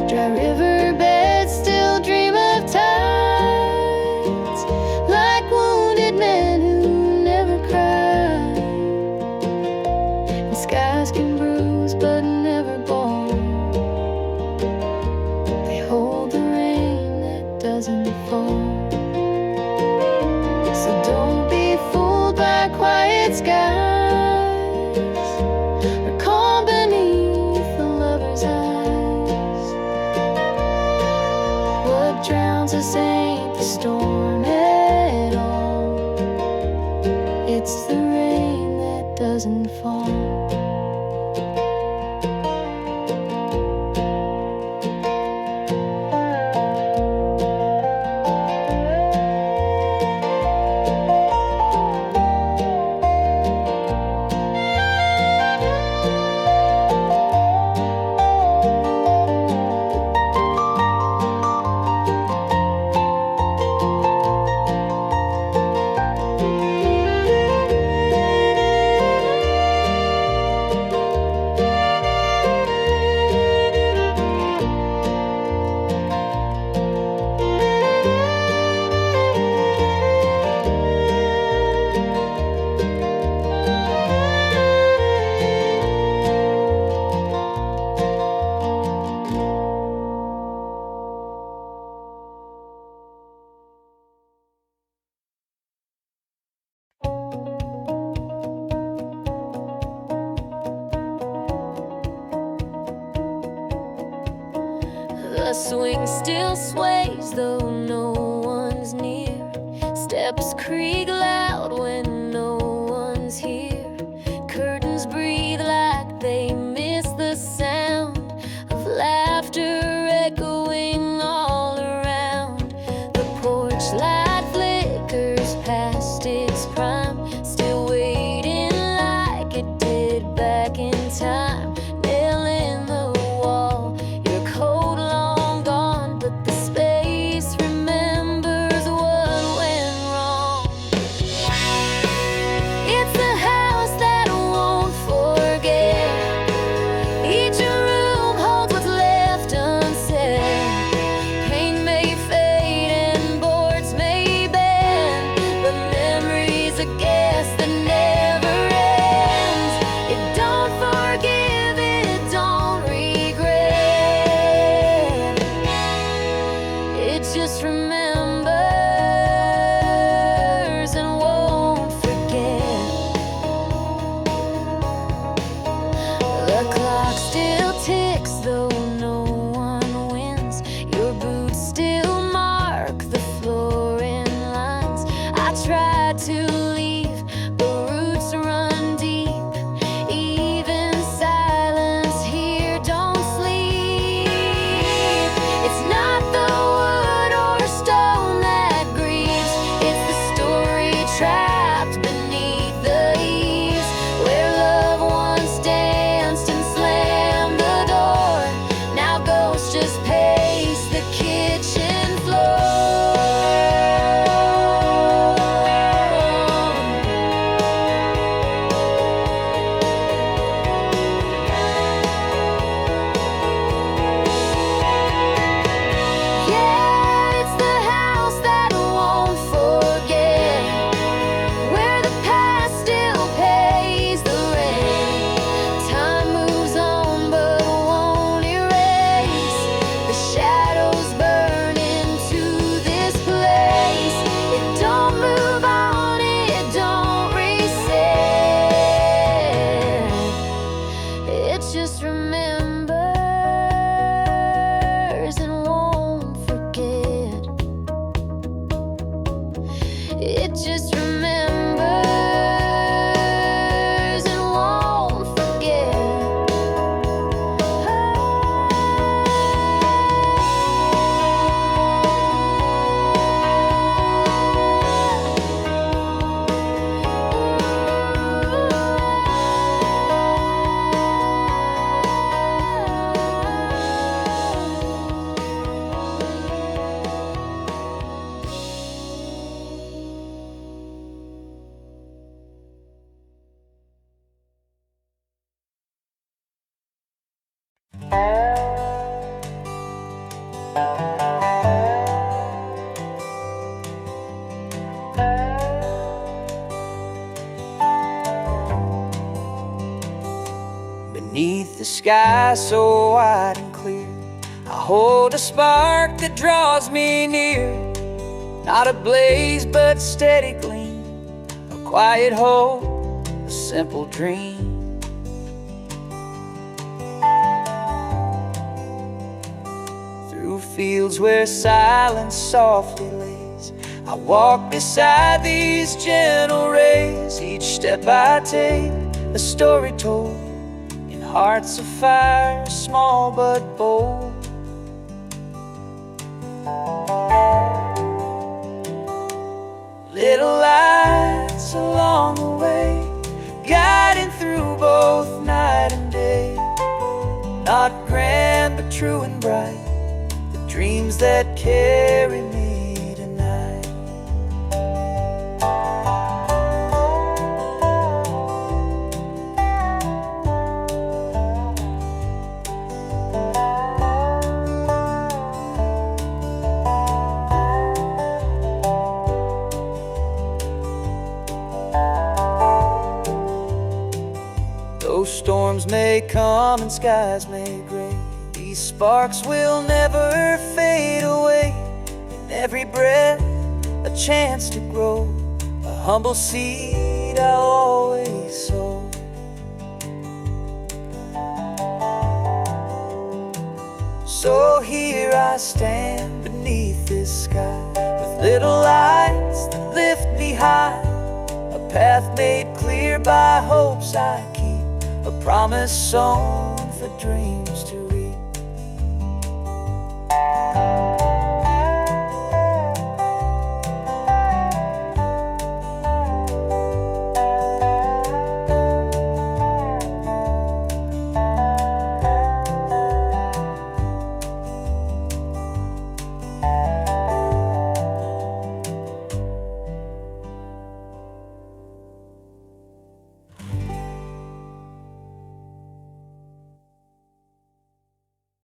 Dry riverbeds still dream of tides, like wounded men who never cried. And skies can bruise but never bald. They hold the rain that doesn't fall. So don't be fooled by quiet skies, or calm beneath the lover's eyes. What drowns us ain't the storm at all, it's the rain that doesn't fall. swing still sways, though no one's near. Steps creak loud when no one's here. Curtains breathe like they miss the sound of laughter echoing all around. The porch light flickers past its prime, still waiting like it did back in time. Nail in the wall, your coat long gone, but the space remembers what went wrong. It's the house that won't forget. Each room holds what's left unsaid. Paint may fade and boards may bend, but memories a guess that never ends. It don't forgive, it don't regret. It just remembers and won't forget. The clock still ticks, though no one wins. Your boots still mark the flooring lines. I tried to leave, but roots run deep. Even silence here don't sleep. It's not the wood or stone that grieves, it's the story trapped beneath the eaves, where love once danced and slammed the door. Now ghosts just pace the kitchen floor. Yeah, it's the house that won't forget, where the past still pays the rent. Time moves on but won't erase the shadows burn into this place. It don't move on, it don't reset. It just remembers and won't forget. It just remembers and won't forget.
Beneath the sky so wide and clear, I hold a spark that draws me near. Not a blaze but steady gleam, a quiet hope, a simple dream. Through fields where silence softly lays, I walk beside these gentle rays. Each step I take, a story told, in hearts of fire, small but bold. Little lights along the way, guiding through both night and day. Not grand but true and bright, the dreams that carry me tonight. Though storms may come and skies may gray, these sparks will never fade away. In every breath, a chance to grow, a humble seed I'll always sow. So here I stand beneath this sky, with little lights that lift me high, a path made clear by hopes I keep, a promise sown for dreams to